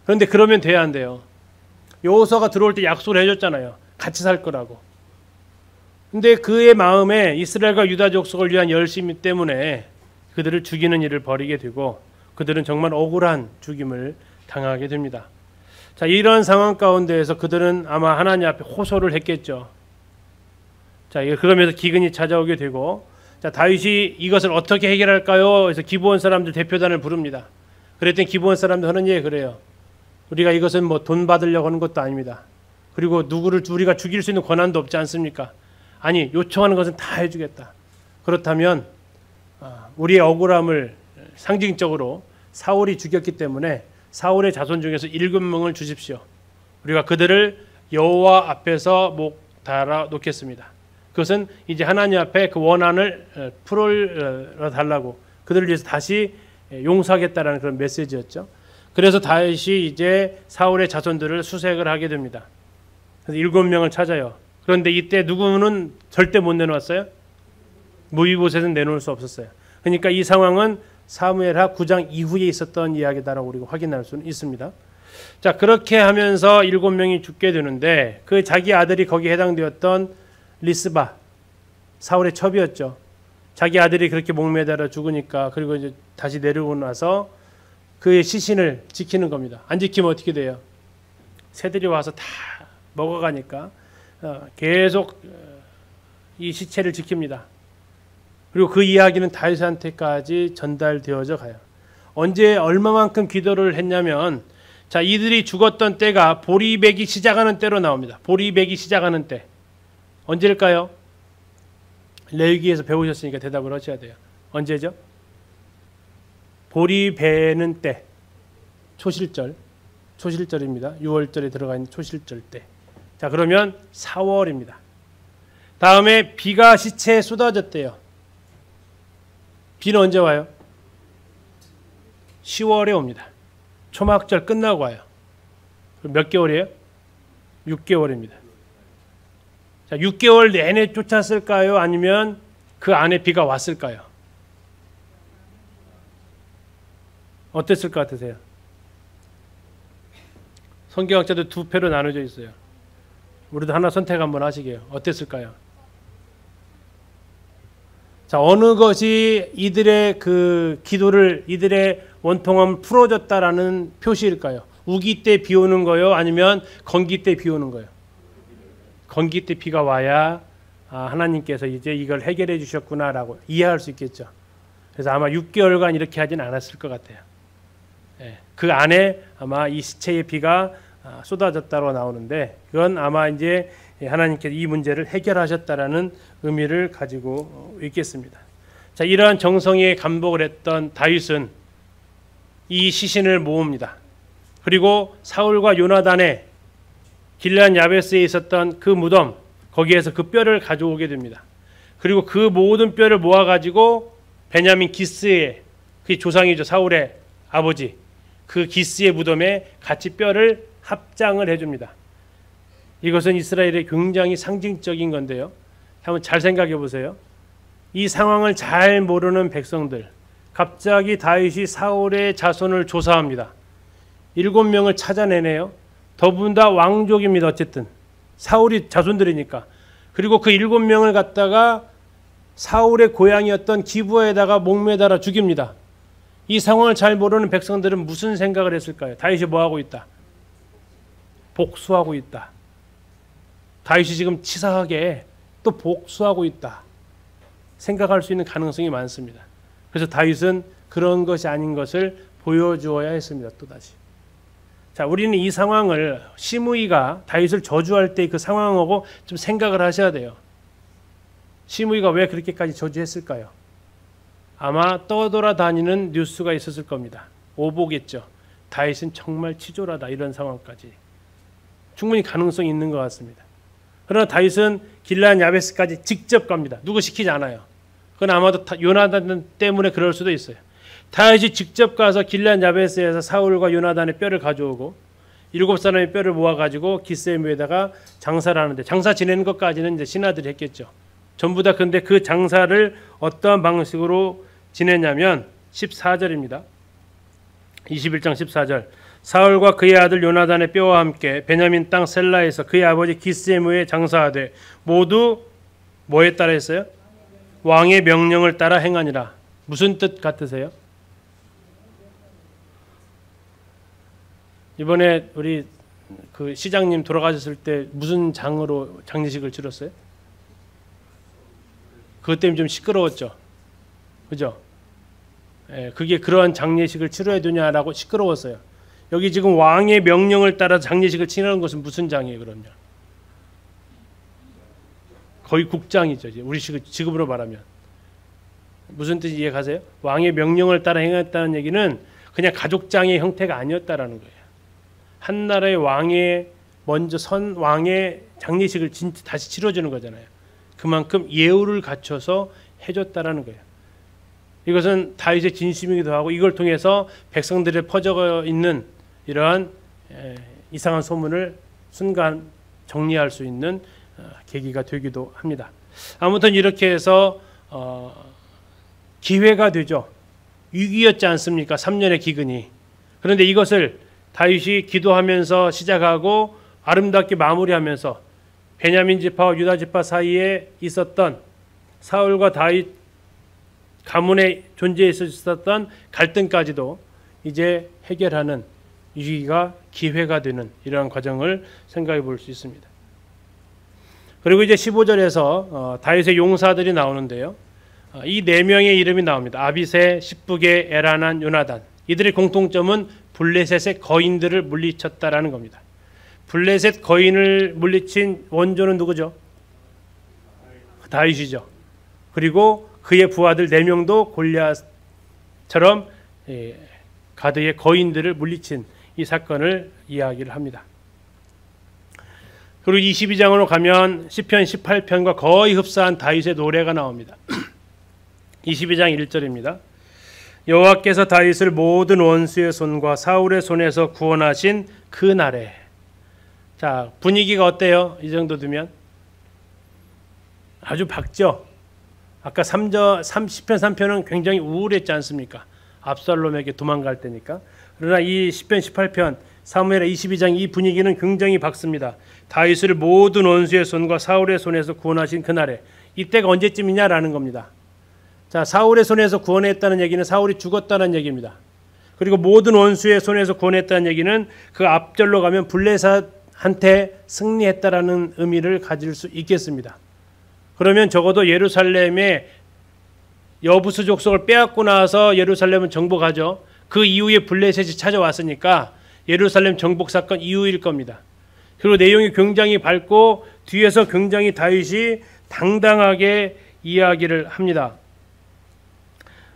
그런데 그러면 돼야 안 돼요. 여호수아가 들어올 때 약속을 해줬잖아요. 같이 살 거라고. 근데 그의 마음에 이스라엘과 유다 족속을 위한 열심 때문에 그들을 죽이는 일을 벌이게 되고 그들은 정말 억울한 죽임을 당하게 됩니다. 자, 이런 상황 가운데에서 그들은 아마 하나님 앞에 호소를 했겠죠. 자, 그러면서 기근이 찾아오게 되고 자, 다윗이 이것을 어떻게 해결할까요? 그래서 기브온 사람들 대표단을 부릅니다. 그랬더니 기브온 사람들 하는 얘기 그래요. 우리가 이것은 뭐 돈 받으려고 하는 것도 아닙니다. 그리고 누구를 우리가 죽일 수 있는 권한도 없지 않습니까? 아니, 요청하는 것은 다 해주겠다. 그렇다면 우리의 억울함을 상징적으로 사울이 죽였기 때문에 사울의 자손 중에서 7명을 주십시오. 우리가 그들을 여호와 앞에서 목 달아 놓겠습니다. 그것은 이제 하나님 앞에 그 원한을 풀어 달라고 그들을 위해서 다시 용서하겠다라는 그런 메시지였죠. 그래서 다시 이제 사울의 자손들을 수색을 하게 됩니다. 그래서 7명을 찾아요. 그런데 이때 누구는 절대 못 내놓았어요? 무비보셋은 내놓을 수 없었어요. 그러니까 이 상황은 사무엘하 9장 이후에 있었던 이야기다라고 우리가 확인할 수는 있습니다. 자, 그렇게 하면서 7명이 죽게 되는데 그 자기 아들이 거기에 해당되었던 리스바, 사울의 첩이었죠. 자기 아들이 그렇게 목매달아 죽으니까 그리고 이제 다시 내려오고 나서 그의 시신을 지키는 겁니다. 안 지키면 어떻게 돼요? 새들이 와서 다 먹어가니까 계속 이 시체를 지킵니다. 그리고 그 이야기는 다윗한테까지 전달되어져 가요. 언제 얼마만큼 기도를 했냐면 자, 이들이 죽었던 때가 보리배기 시작하는 때로 나옵니다. 보리배기 시작하는 때. 언제일까요? 레위기에서 배우셨으니까 대답을 하셔야 돼요. 언제죠? 보리 베는 때. 초실절입니다. 6월절에 들어가 있는 초실절 때. 자, 그러면 4월입니다. 다음에 비가 시체에 쏟아졌대요. 비는 언제 와요? 10월에 옵니다. 초막절 끝나고 와요. 몇 개월이에요? 6개월입니다. 자, 6개월 내내 쫓았을까요? 아니면 그 안에 비가 왔을까요? 어땠을 것 같으세요? 성경학자들 두 패로 나눠져 있어요. 우리도 하나 선택 한번 하시게요. 어땠을까요? 자, 어느 것이 이들의 그 기도를, 이들의 원통함을 풀어줬다라는 표시일까요? 우기 때 비 오는 거요? 아니면 건기 때 비 오는 거요? 건기 때 비가 와야 하나님께서 이제 이걸 해결해 주셨구나라고 이해할 수 있겠죠. 그래서 아마 6개월간 이렇게 하진 않았을 것 같아요. 예, 그 안에 아마 이 시체의 비가 쏟아졌다고 나오는데 그건 아마 이제 하나님께서 이 문제를 해결하셨다라는 의미를 가지고 있겠습니다. 자, 이러한 정성에 감복을 했던 다윗은 이 시신을 모읍니다. 그리고 사울과 요나단의 길르앗 야베스에 있었던 그 무덤, 거기에서 그 뼈를 가져오게 됩니다. 그리고 그 모든 뼈를 모아가지고 베냐민 기스의 그 조상이죠, 사울의 아버지, 그 기스의 무덤에 같이 뼈를 합장을 해줍니다. 이것은 이스라엘의 굉장히 상징적인 건데요. 한번 잘 생각해 보세요. 이 상황을 잘 모르는 백성들, 갑자기 다윗이 사울의 자손을 조사합니다. 7명을 찾아내네요. 더분 다 왕족입니다. 어쨌든 사울이 자손들이니까. 그리고 그 7명을 갖다가 사울의 고향이었던 기브아에다가 목매달아 죽입니다. 이 상황을 잘 모르는 백성들은 무슨 생각을 했을까요? 다윗이 뭐하고 있다? 복수하고 있다. 다윗이 지금 치사하게 또 복수하고 있다. 생각할 수 있는 가능성이 많습니다. 그래서 다윗은 그런 것이 아닌 것을 보여주어야 했습니다. 또다시. 자, 우리는 이 상황을 시므이가 다윗을 저주할 때 그 상황하고 좀 생각을 하셔야 돼요. 시므이가 왜 그렇게까지 저주했을까요? 아마 떠돌아다니는 뉴스가 있었을 겁니다. 오보겠죠. 다윗은 정말 치졸하다, 이런 상황까지. 충분히 가능성이 있는 것 같습니다. 그러나 다윗은 길르앗 야베스까지 직접 갑니다. 누구 시키지 않아요. 그건 아마도 요나단 때문에 그럴 수도 있어요. 다윗이 직접 가서 길르앗 야베스에서 사울과 요나단의 뼈를 가져오고 7사람의 뼈를 모아가지고 기스의 묘에다가 장사를 하는데, 장사 지내는 것까지는 이제 신하들이 했겠죠. 전부 다. 근데 그 장사를 어떠한 방식으로 지내냐면 14절입니다. 21장 14절. 사울과 그의 아들 요나단의 뼈와 함께 베냐민 땅 셀라에서 그의 아버지 기스의 묘에 장사하되 모두 뭐에 따라 했어요? 왕의 명령을 따라 행하니라. 무슨 뜻 같으세요? 이번에 우리 그 시장님 돌아가셨을 때 무슨 장으로 장례식을 치렀어요? 그것 때문에 좀 시끄러웠죠. 그죠? 예, 그게 그러한 장례식을 치러야 되냐라고 시끄러웠어요. 여기 지금 왕의 명령을 따라 장례식을 치르는 것은 무슨 장이에요, 그럼요? 거의 국장이죠. 우리 지금으로 말하면. 무슨 뜻인지 이해가세요? 왕의 명령을 따라 행했다는 얘기는 그냥 가족장의 형태가 아니었다라는 거예요. 한 나라의 왕의 먼저 선 왕의 장례식을 다시 치러주는 거잖아요. 그만큼 예우를 갖춰서 해줬다라는 거예요. 이것은 다윗의 진심이기도 하고 이걸 통해서 백성들에 퍼져 있는 이러한 이상한 소문을 순간 정리할 수 있는 계기가 되기도 합니다. 아무튼 이렇게 해서 기회가 되죠. 위기였지 않습니까? 3년의 기근이. 그런데 이것을 다윗이 기도하면서 시작하고 아름답게 마무리하면서 베냐민 지파와 유다 지파 사이에 있었던 사울과 다윗 가문에 존재해 있었던 갈등까지도 이제 해결하는 위기가 기회가 되는 이러한 과정을 생각해 볼 수 있습니다. 그리고 이제 15절에서 다윗의 용사들이 나오는데요. 이 네 명의 이름이 나옵니다. 아비새, 십부개, 에라난, 요나단. 이들의 공통점은 블레셋의 거인들을 물리쳤다라는 겁니다. 블레셋 거인을 물리친 원조는 누구죠? 다윗이죠. 그리고 그의 부하들 4명도 골리앗처럼 가드의 거인들을 물리친 이 사건을 이야기를 합니다. 그리고 22장으로 가면 시편 18편과 거의 흡사한 다윗의 노래가 나옵니다. 22장 1절입니다. 여호와께서 다윗을 모든 원수의 손과 사울의 손에서 구원하신 그 날에. 자, 분위기가 어때요? 이 정도 두면 아주 밝죠. 아까 10편 3편은 굉장히 우울했지 않습니까? 압살롬에게 도망갈 때니까. 그러나 이 시편 18편 사무엘하 22장 이 분위기는 굉장히 밝습니다. 다윗을 모든 원수의 손과 사울의 손에서 구원하신 그날에. 이때가 언제쯤이냐라는 겁니다. 자, 사울의 손에서 구원했다는 얘기는 사울이 죽었다는 얘기입니다. 그리고 모든 원수의 손에서 구원했다는 얘기는 그 앞절로 가면 블레셋한테 승리했다라는 의미를 가질 수 있겠습니다. 그러면 적어도 예루살렘의 여부수 족속을 빼앗고 나서 예루살렘은 정복하죠. 그 이후에 블레셋이 찾아왔으니까 예루살렘 정복 사건 이후일 겁니다. 그리고 내용이 굉장히 밝고 뒤에서 굉장히 다윗이 당당하게 이야기를 합니다.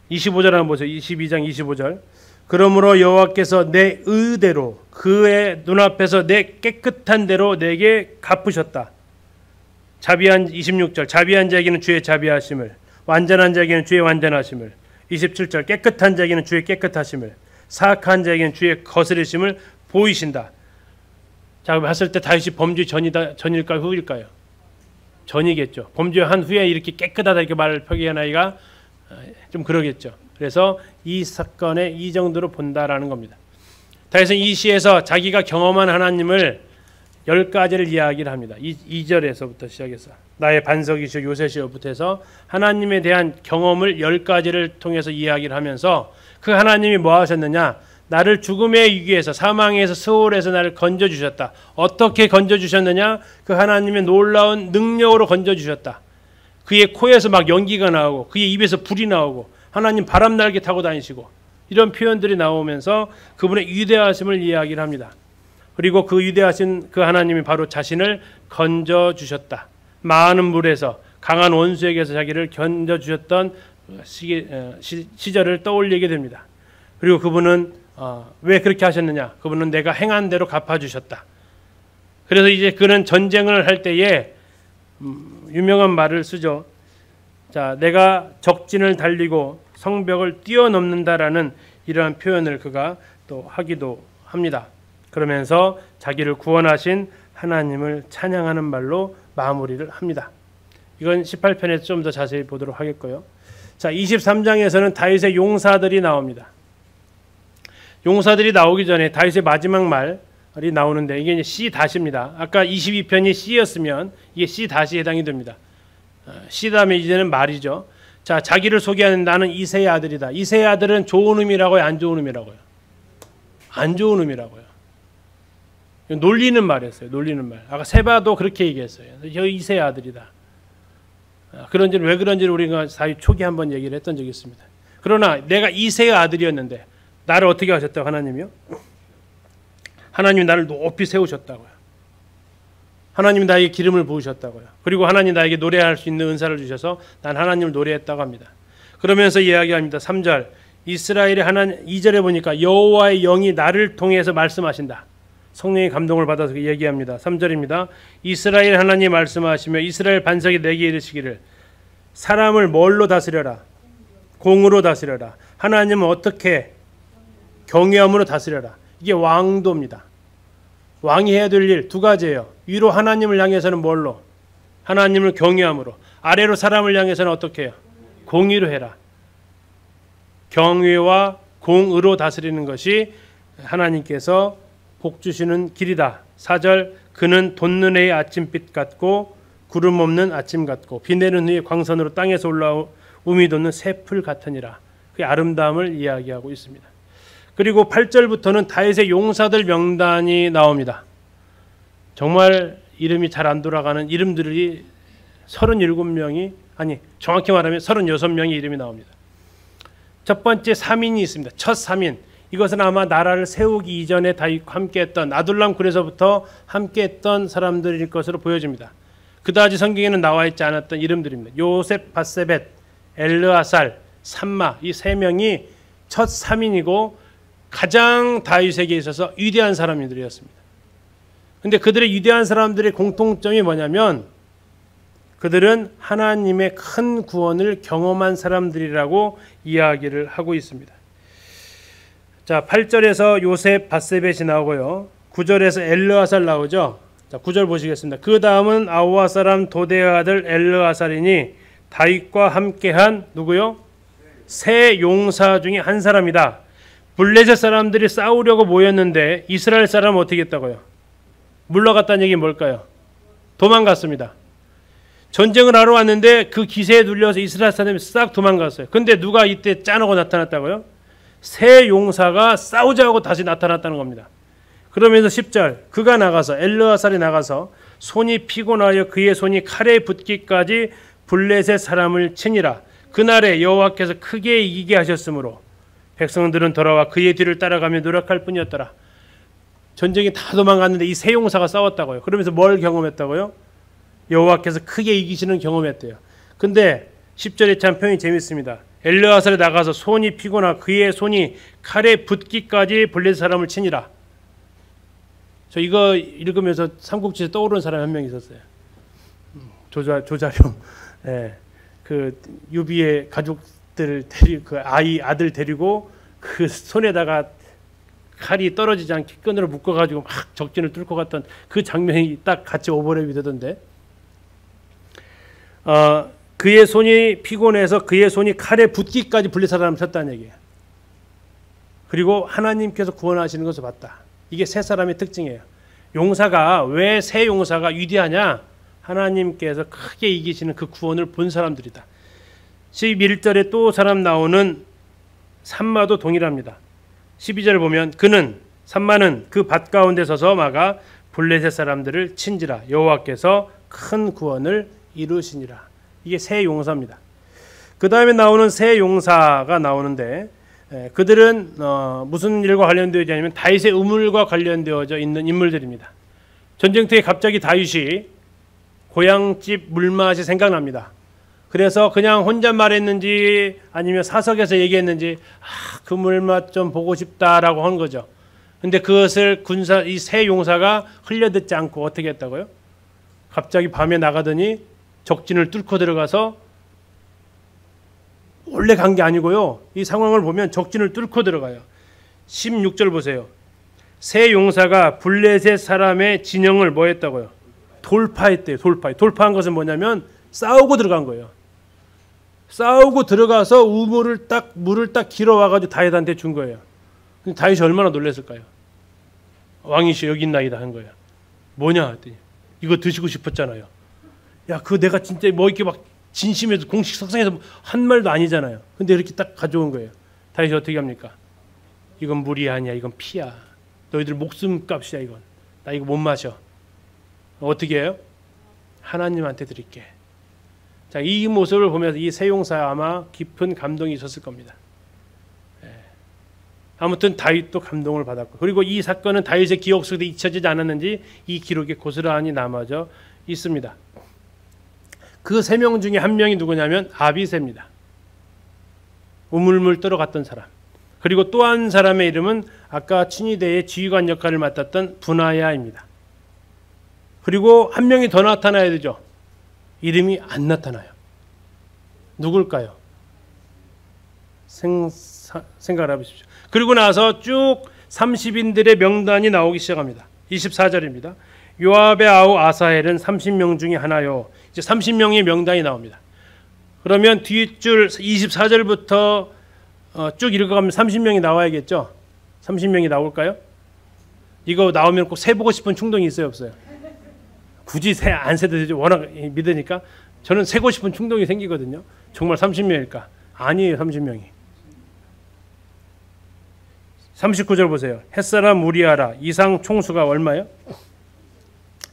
25절 한번 보세요. 22장 25절. 그러므로 여호와께서 내 의대로 그의 눈앞에서 내 깨끗한 대로 내게 갚으셨다. 자비한 26절. 자비한 자에게는 주의 자비하심을, 완전한 자에게는 주의 완전하심을. 27절. 깨끗한 자에게는 주의 깨끗하심을, 사악한 자에게는 주의 거스르심을 보이신다. 자, 봤을 때 다윗이 범죄 전일까요, 후일까요? 전이겠죠. 범죄한 후에 이렇게 깨끗하다 이렇게 말을 표기하나이가 좀 그러겠죠. 그래서 이 사건에 이 정도로 본다라는 겁니다. 다윗은 이 시에서 자기가 경험한 하나님을 10가지를 이야기를 합니다. 2절에서부터 시작해서 나의 반석이시오 요새시오부터 해서 하나님에 대한 경험을 10가지를 통해서 이야기를 하면서 그 하나님이 뭐 하셨느냐, 나를 죽음의 위기에서 사망에서 스올에서 나를 건져주셨다. 어떻게 건져주셨느냐, 그 하나님의 놀라운 능력으로 건져주셨다. 그의 코에서 막 연기가 나오고 그의 입에서 불이 나오고 하나님 바람 날개 타고 다니시고 이런 표현들이 나오면서 그분의 위대하심을 이야기를 합니다. 그리고 그 위대하신 그 하나님이 바로 자신을 건져주셨다. 많은 물에서 강한 원수에게서 자기를 건져주셨던 시절을 떠올리게 됩니다. 그리고 그분은 왜 그렇게 하셨느냐, 그분은 내가 행한 대로 갚아주셨다. 그래서 이제 그는 전쟁을 할 때에 유명한 말을 쓰죠. 자, 내가 적진을 달리고 성벽을 뛰어넘는다라는 이러한 표현을 그가 또 하기도 합니다. 그러면서 자기를 구원하신 하나님을 찬양하는 말로 마무리를 합니다. 이건 18편에서 좀 더 자세히 보도록 하겠고요. 자, 23장에서는 다윗의 용사들이 나옵니다. 용사들이 나오기 전에 다윗의 마지막 말이 나오는데 이게 이제 C-입니다. 아까 22편이 C였으면 이게 C-에 해당이 됩니다. C 다음에 이제는 말이죠. 자, 자기를 소개하는 나는 이새의 아들이다. 이새의 아들은 좋은 의미라고요, 안 좋은 의미라고요? 안 좋은 의미라고요. 놀리는 말이었어요. 놀리는 말. 아까 세바도 그렇게 얘기했어요. 저 이새의 아들이다. 그런지는 왜 그런지를 우리가 사이 초기 한번 얘기를 했던 적이 있습니다. 그러나 내가 이새의 아들이었는데 나를 어떻게 하셨다고 하나님이요? 하나님이 나를 높이 세우셨다고요. 하나님이 나에게 기름을 부으셨다고요. 그리고 하나님이 나에게 노래할 수 있는 은사를 주셔서 난 하나님을 노래했다고 합니다. 그러면서 이야기합니다. 3절 이스라엘의 하나님 2절에 보니까 여호와의 영이 나를 통해서 말씀하신다. 성령의 감동을 받아서 얘기합니다. 3절입니다. 이스라엘 하나님 말씀하시며 이스라엘 반석이 내게 이르시기를 사람을 뭘로 다스려라? 공으로 다스려라. 하나님은 어떻게? 경외함으로 다스려라. 이게 왕도입니다. 왕이 해야 될 일 두 가지예요. 위로 하나님을 향해서는 뭘로? 하나님을 경외함으로. 아래로 사람을 향해서는 어떻게 해요? 공의로 해라. 경외와 공의로 다스리는 것이 하나님께서 복 주시는 길이다. 4절 그는 돋는 해의 아침빛 같고 구름 없는 아침 같고 비 내린 후에 광선으로 땅에서 올라옴이 돋는 새풀 같으니라. 그 아름다움을 이야기하고 있습니다. 그리고 8절부터는 다윗의 용사들 명단이 나옵니다. 정말 이름이 잘 안 돌아가는 이름들이 37명이 아니 정확히 말하면 36명의 이름이 나옵니다. 첫 번째 3인이 있습니다. 첫 3인. 이것은 아마 나라를 세우기 이전에 다윗과 함께했던 아둘람 굴에서부터 함께했던 사람들일 것으로 보여집니다. 그다지 성경에는 나와 있지 않았던 이름들입니다. 요셉, 바세벳, 엘르아살, 삼마 이 세 명이 첫 3인이고 가장 다윗에게 있어서 위대한 사람들이었습니다. 그런데 그들의 위대한 사람들의 공통점이 뭐냐면 그들은 하나님의 큰 구원을 경험한 사람들이라고 이야기를 하고 있습니다. 자, 8절에서 요셉 바세벳이 나오고요. 9절에서 엘르아살 나오죠. 자, 9절 보시겠습니다. 그 다음은 아우아 사람 도대의 아들 엘르아살이니 다윗과 함께한 누구요? 세 용사 중에 한 사람이다. 블레셋 사람들이 싸우려고 모였는데 이스라엘 사람은 어떻게 했다고요? 물러갔다는 얘기는 뭘까요? 도망갔습니다. 전쟁을 하러 왔는데 그 기세에 눌려서 이스라엘 사람이 싹 도망갔어요. 근데 누가 이때 짜놓고 나타났다고요? 세 용사가 싸우자고 다시 나타났다는 겁니다. 그러면서 10절 그가 나가서 엘르아살이 나가서 손이 피곤하여 그의 손이 칼에 붙기까지 블레셋 사람을 치니라. 그날에 여호와께서 크게 이기게 하셨으므로 백성들은 돌아와 그의 뒤를 따라가며 노력할 뿐이었더라. 전쟁이 다 도망갔는데 이 세 용사가 싸웠다고요. 그러면서 뭘 경험했다고요? 여호와께서 크게 이기시는 경험했대요. 근데 10절에 참 표현이 재밌습니다. 엘르아살이 나가서 손이 피곤하 그의 손이 칼에 붙기까지 블레셋 사람을 치니라. 저 이거 읽으면서 삼국지에서 떠오르는 사람이 한 명 있었어요. 조자룡. 예. 그 유비의 가족들 그 아들 데리고 그 손에다가 칼이 떨어지지 않게 끈으로 묶어가지고 막 적진을 뚫고 갔던 그 장면이 딱 같이 오버랩이 되던데. 그의 손이 피곤해서 그의 손이 칼에 붙기까지 블레셋 사람을 쳤다는 얘기예요. 그리고 하나님께서 구원하시는 것을 봤다. 이게 세 사람의 특징이에요. 용사가 왜 세 용사가 위대하냐? 하나님께서 크게 이기시는 그 구원을 본 사람들이다. 11절에 또 사람 나오는 삼마도 동일합니다. 12절을 보면 그는 삼마는 그 밭 가운데 서서 막아 블레셋 사람들을 친지라. 여호와께서 큰 구원을 이루시니라. 이게 세 용사입니다. 그 다음에 나오는 세 용사가 나오는데 그들은 무슨 일과 관련되어져 있냐면 다윗의 우물과 관련되어져 있는 인물들입니다. 전쟁터에 갑자기 다윗이 고향집 물맛이 생각납니다. 그래서 그냥 혼잣말했는지 아니면 사석에서 얘기했는지 그 물맛 좀 보고 싶다라고 한 거죠. 근데 그것을 이 세 용사가 흘려듣지 않고 어떻게 했다고요? 갑자기 밤에 나가더니 적진을 뚫고 들어가서 원래 간 게 아니고요. 이 상황을 보면 적진을 뚫고 들어가요. 16절 보세요. 세 용사가 블레셋 사람의 진영을 뭐 했다고요? 돌파했대요. 돌파한 것은 뭐냐면 싸우고 들어간 거예요. 싸우고 들어가서 물을 딱 길어와가지고 다윗한테 준 거예요. 근데 다윗이 얼마나 놀랐을까요? 왕이시 여기 있나이다 한 거예요. 뭐냐 했더니 이거 드시고 싶었잖아요. 야, 그거 내가 진짜 뭐 이렇게 막 진심에서 공식 석상에서 한 말도 아니잖아요. 근데 이렇게 딱 가져온 거예요. 다윗이 어떻게 합니까? 이건 물이 아니야. 이건 피야. 너희들 목숨값이야 이건. 나 이거 못 마셔. 어떻게 해요? 하나님한테 드릴게. 자, 이 모습을 보면서 이 세 용사에 아마 깊은 감동이 있었을 겁니다. 아무튼 다윗도 감동을 받았고, 그리고 이 사건은 다윗의 기억 속에 잊혀지지 않았는지 이 기록에 고스란히 남아져 있습니다. 그 세 명 중에 한 명이 누구냐면 아비새입니다. 우물물 들어갔던 사람. 그리고 또 한 사람의 이름은 아까 친위대의 지휘관 역할을 맡았던 분하야입니다. 그리고 한 명이 더 나타나야 되죠. 이름이 안 나타나요. 누굴까요? 생각을 해보십시오. 그리고 나서 쭉 30인들의 명단이 나오기 시작합니다. 24절입니다. 요압의 아우 아사헬은 30명 중에 하나요. 이제 30명의 명단이 나옵니다. 그러면 뒷줄 24절부터 쭉 읽어가면 30명이 나와야겠죠. 30명이 나올까요? 이거 나오면 꼭 세보고 싶은 충동이 있어요, 없어요? 굳이 안 세도 되죠. 워낙 믿으니까. 저는 세고 싶은 충동이 생기거든요. 정말 30명일까? 아니에요, 30명이. 39절 보세요. 햇사람 우리아라 이상 총수가 얼마예요?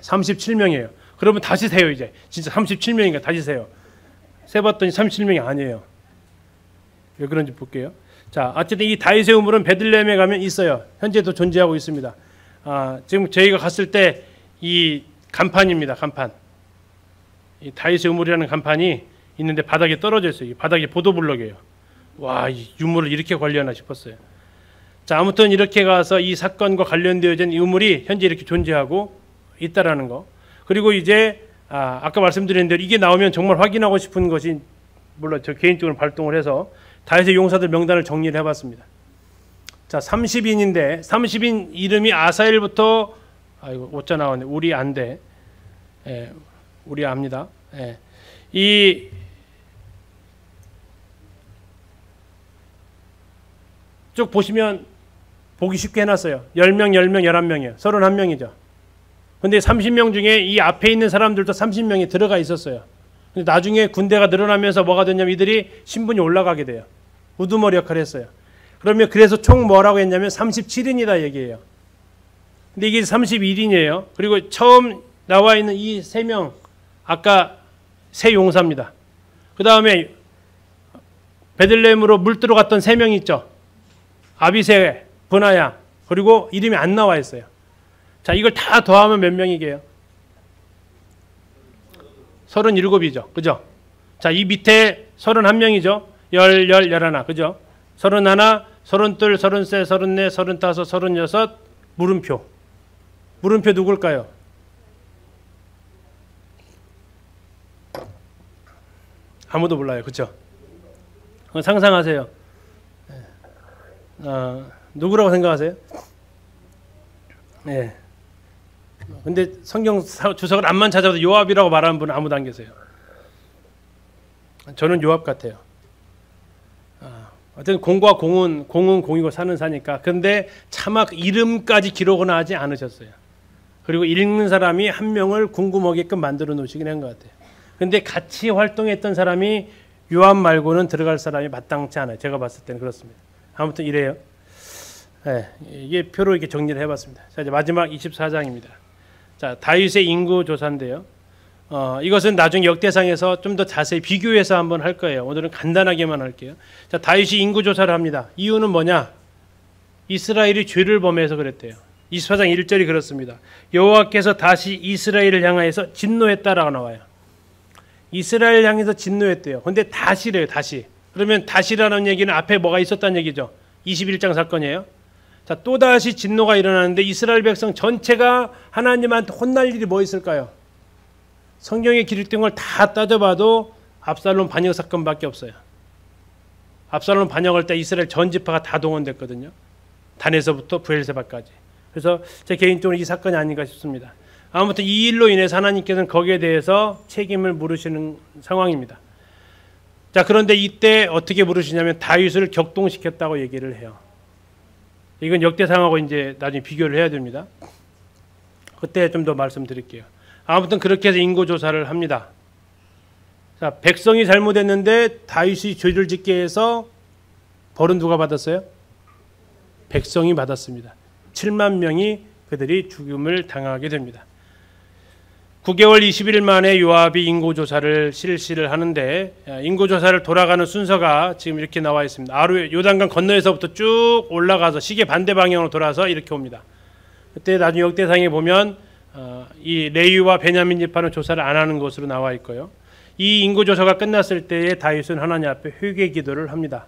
37명이에요. 그러면 다시 세요. 이제 진짜 37명인가 다시 세요. 세봤더니 37명이 아니에요. 왜 그런지 볼게요. 자, 어쨌든 이 다윗의 우물은 베들레헴에 가면 있어요. 현재도 존재하고 있습니다. 지금 저희가 갔을 때 이 간판입니다. 간판. 이 다윗의 우물이라는 간판이 있는데 바닥에 떨어져 있어요. 이 바닥이 보도블럭이에요. 와, 이 유물을 이렇게 관리하나 싶었어요. 자, 아무튼 이렇게 가서 이 사건과 관련되어진 이 우물이 현재 이렇게 존재하고 있다라는 거. 그리고 이제 아까 말씀드린 대로 이게 나오면 정말 확인하고 싶은 것이, 물론 저 개인적으로 발동을 해서 다윗의 용사들 명단을 정리를 해봤습니다. 자, 30인인데 30인 이름이 아사엘부터, 아이고 오자 나왔네. 우리 안돼. 예, 우리 압니다. 예. 쭉 보시면 보기 쉽게 해놨어요. 10명, 10명, 11명이에요. 31명이죠. 근데 30명 중에 이 앞에 있는 사람들도 30명이 들어가 있었어요. 근데 나중에 군대가 늘어나면서 뭐가 됐냐면 이들이 신분이 올라가게 돼요. 우두머리 역할을 했어요. 그러면 그래서 총 뭐라고 했냐면 37인이다 얘기예요. 근데 이게 31인이에요. 그리고 처음 나와 있는 이 3명, 아까 세 용사입니다. 그 다음에 베들레헴으로 물 들어갔던 3명 있죠. 아비세, 분하야, 그리고 이름이 안 나와 있어요. 자, 이걸 다 더하면 몇 명이게요? 37이죠. 그죠? 자, 이 밑에 31명이죠. 11, 그죠? 31, 32, 33, 34, 35, 36, 물음표. 물음표 누굴까요? 아무도 몰라요. 그죠? 상상하세요. 누구라고 생각하세요? 네. 근데 성경 주석을 암만 찾아도 요압이라고 말하는 분은 아무도 안 계세요. 저는 요압 같아요. 어쨌든 공과 공은 공이고 사는 사니까. 근데 차마 이름까지 기록은 하지 않으셨어요. 그리고 읽는 사람이 한 명을 궁금하게끔 만들어 놓으시긴 한 것 같아요. 근데 같이 활동했던 사람이 요압 말고는 들어갈 사람이 마땅치 않아요. 제가 봤을 때는 그렇습니다. 아무튼 이래요. 네, 이게 표로 이렇게 정리를 해봤습니다. 자, 이제 마지막 24장입니다. 자, 다윗의 인구 조사인데요. 이것은 나중에 역대상에서 좀 더 자세히 비교해서 한번 할 거예요. 오늘은 간단하게만 할게요. 자, 다윗이 인구 조사를 합니다. 이유는 뭐냐? 이스라엘이 죄를 범해서 그랬대요. 24장 1절이 그렇습니다. 여호와께서 다시 이스라엘을 향하여서 진노했다라고 나와요. 이스라엘 향해서 진노했대요. 근데 다시래요. 다시. 그러면 다시라는 얘기는 앞에 뭐가 있었다는 얘기죠. 21장 사건이에요. 자, 또다시 진노가 일어나는데 이스라엘 백성 전체가 하나님한테 혼날 일이 뭐 있을까요? 성경에 기록된 걸 다 따져봐도 압살롬 반역 사건밖에 없어요. 압살롬 반역할 때 이스라엘 전 지파가 다 동원됐거든요. 단에서부터 브엘세바까지. 그래서 제 개인적으로 이 사건이 아닌가 싶습니다. 아무튼 이 일로 인해서 하나님께서는 거기에 대해서 책임을 물으시는 상황입니다. 자, 그런데 이때 어떻게 물으시냐면 다윗을 격동시켰다고 얘기를 해요. 이건 역대상하고 이제 나중에 비교를 해야 됩니다. 그때 좀 더 말씀드릴게요. 아무튼 그렇게 해서 인구 조사를 합니다. 자, 백성이 잘못했는데 다윗이 죄를 짓게 해서 벌은 누가 받았어요? 백성이 받았습니다. 7만 명이 그들이 죽음을 당하게 됩니다. 9개월 20일 만에 요압이 인구조사를 실시를 하는데 인구조사를 돌아가는 순서가 지금 이렇게 나와 있습니다. 아루에 요단강 건너에서부터 쭉 올라가서 시계 반대 방향으로 돌아서 이렇게 옵니다. 그때 나중에 역대상에 보면 이 레위와 베냐민 지파는 조사를 안 하는 것으로 나와 있고요. 이 인구조사가 끝났을 때에 다윗은 하나님 앞에 회개 기도를 합니다.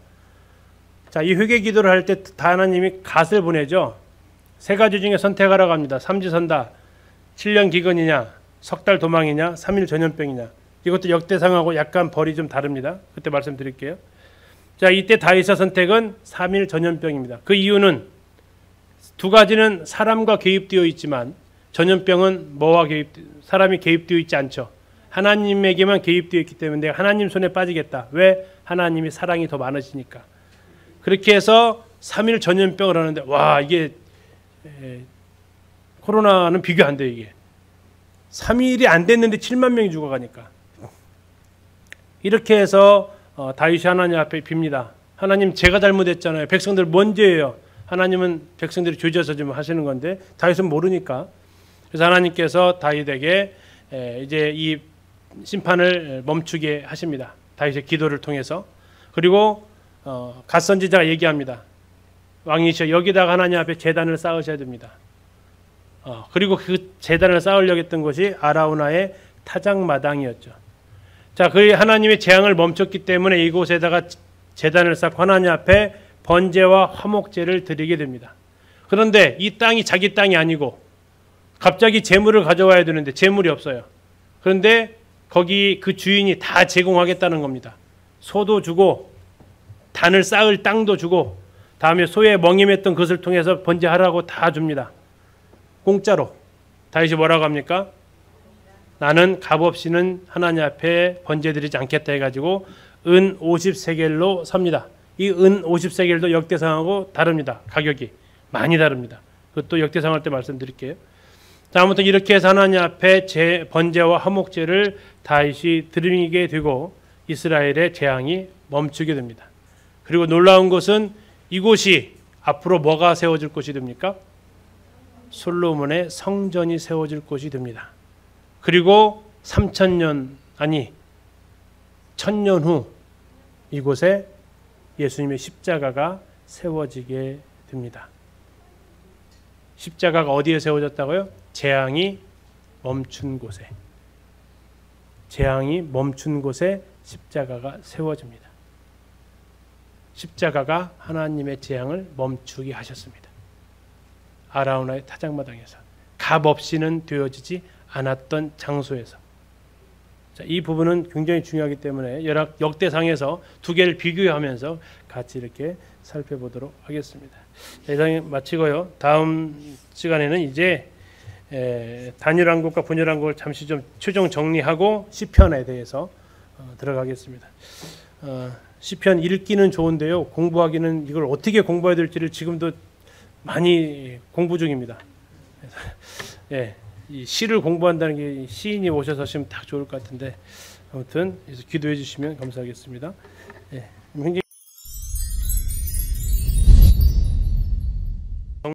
자, 이 회개 기도를 할 때 하나님이 갓을 보내죠. 세 가지 중에 선택하라고 합니다. 삼지선다, 7년 기근이냐, 석 달 도망이냐, 3일 전염병이냐. 이것도 역대상하고 약간 벌이 좀 다릅니다. 그때 말씀드릴게요. 자, 이때 다윗의 선택은 3일 전염병입니다. 그 이유는 두 가지는 사람과 개입되어 있지만 전염병은 사람이 개입되어 있지 않죠. 하나님에게만 개입되어 있기 때문에 하나님 손에 빠지겠다. 왜? 하나님이 사랑이 더 많으시니까. 그렇게 해서 3일 전염병을 하는데 와, 이게 코로나는 비교 안 돼. 이게 3일이 안 됐는데 7만 명이 죽어가니까. 이렇게 해서 다윗이 하나님 앞에 빕니다. 하나님, 제가 잘못했잖아요. 백성들 뭔 죄예요? 하나님은 백성들이 죄져서 좀 하시는 건데 다윗은 모르니까. 그래서 하나님께서 다윗에게 이제 이 심판을 멈추게 하십니다. 다윗의 기도를 통해서. 그리고 갓 선지자가 얘기합니다. 왕이시여, 여기다가 하나님 앞에 제단을 쌓으셔야 됩니다. 그리고 그 제단을 쌓으려고 했던 곳이 아라우나의 타작마당이었죠. 자, 그 하나님의 재앙을 멈췄기 때문에 이곳에다가 제단을 쌓고 하나님 앞에 번제와 화목제를 드리게 됩니다. 그런데 이 땅이 자기 땅이 아니고 갑자기 재물을 가져와야 되는데 재물이 없어요. 그런데 거기 그 주인이 다 제공하겠다는 겁니다. 소도 주고 단을 쌓을 땅도 주고 다음에 소에 멍임했던 것을 통해서 번제하라고 다 줍니다. 공짜로. 다윗이 뭐라고 합니까? 나는 값없이는 하나님 앞에 번제드리지 않겠다 해가지고 은 50세겔로 삽니다. 이 은 50세겔도 역대상하고 다릅니다. 가격이 많이 다릅니다. 그것도 역대상할 때 말씀드릴게요. 자, 아무튼 이렇게 해서 하나님 앞에 번제와 화목제를 다윗이 드리게 되고 이스라엘의 재앙이 멈추게 됩니다. 그리고 놀라운 것은 이곳이 앞으로 뭐가 세워질 곳이 됩니까? 솔로몬의 성전이 세워질 곳이 됩니다. 그리고 3,000년 아니 1,000년 후 이곳에 예수님의 십자가가 세워지게 됩니다. 십자가가 어디에 세워졌다고요? 재앙이 멈춘 곳에. 재앙이 멈춘 곳에 십자가가 세워집니다. 십자가가 하나님의 재앙을 멈추게 하셨습니다. 아라우나의 타작마당에서 값 없이는 되어지지 않았던 장소에서. 자, 이 부분은 굉장히 중요하기 때문에 역대상에서 두 개를 비교하면서 같이 이렇게 살펴보도록 하겠습니다. 이상 마치고요. 다음 시간에는 이제 단일왕국과 분열왕국을 잠시 좀 최종 정리하고 시편에 대해서 들어가겠습니다. 시편 읽기는 좋은데요. 공부하기는 이걸 어떻게 공부해야 될지를 지금도 많이 공부 중입니다. 예, 이 시를 공부한다는 게 시인이 오셔서 하시면 딱 좋을 것 같은데 아무튼 기도해 주시면 감사하겠습니다. 예, 굉장히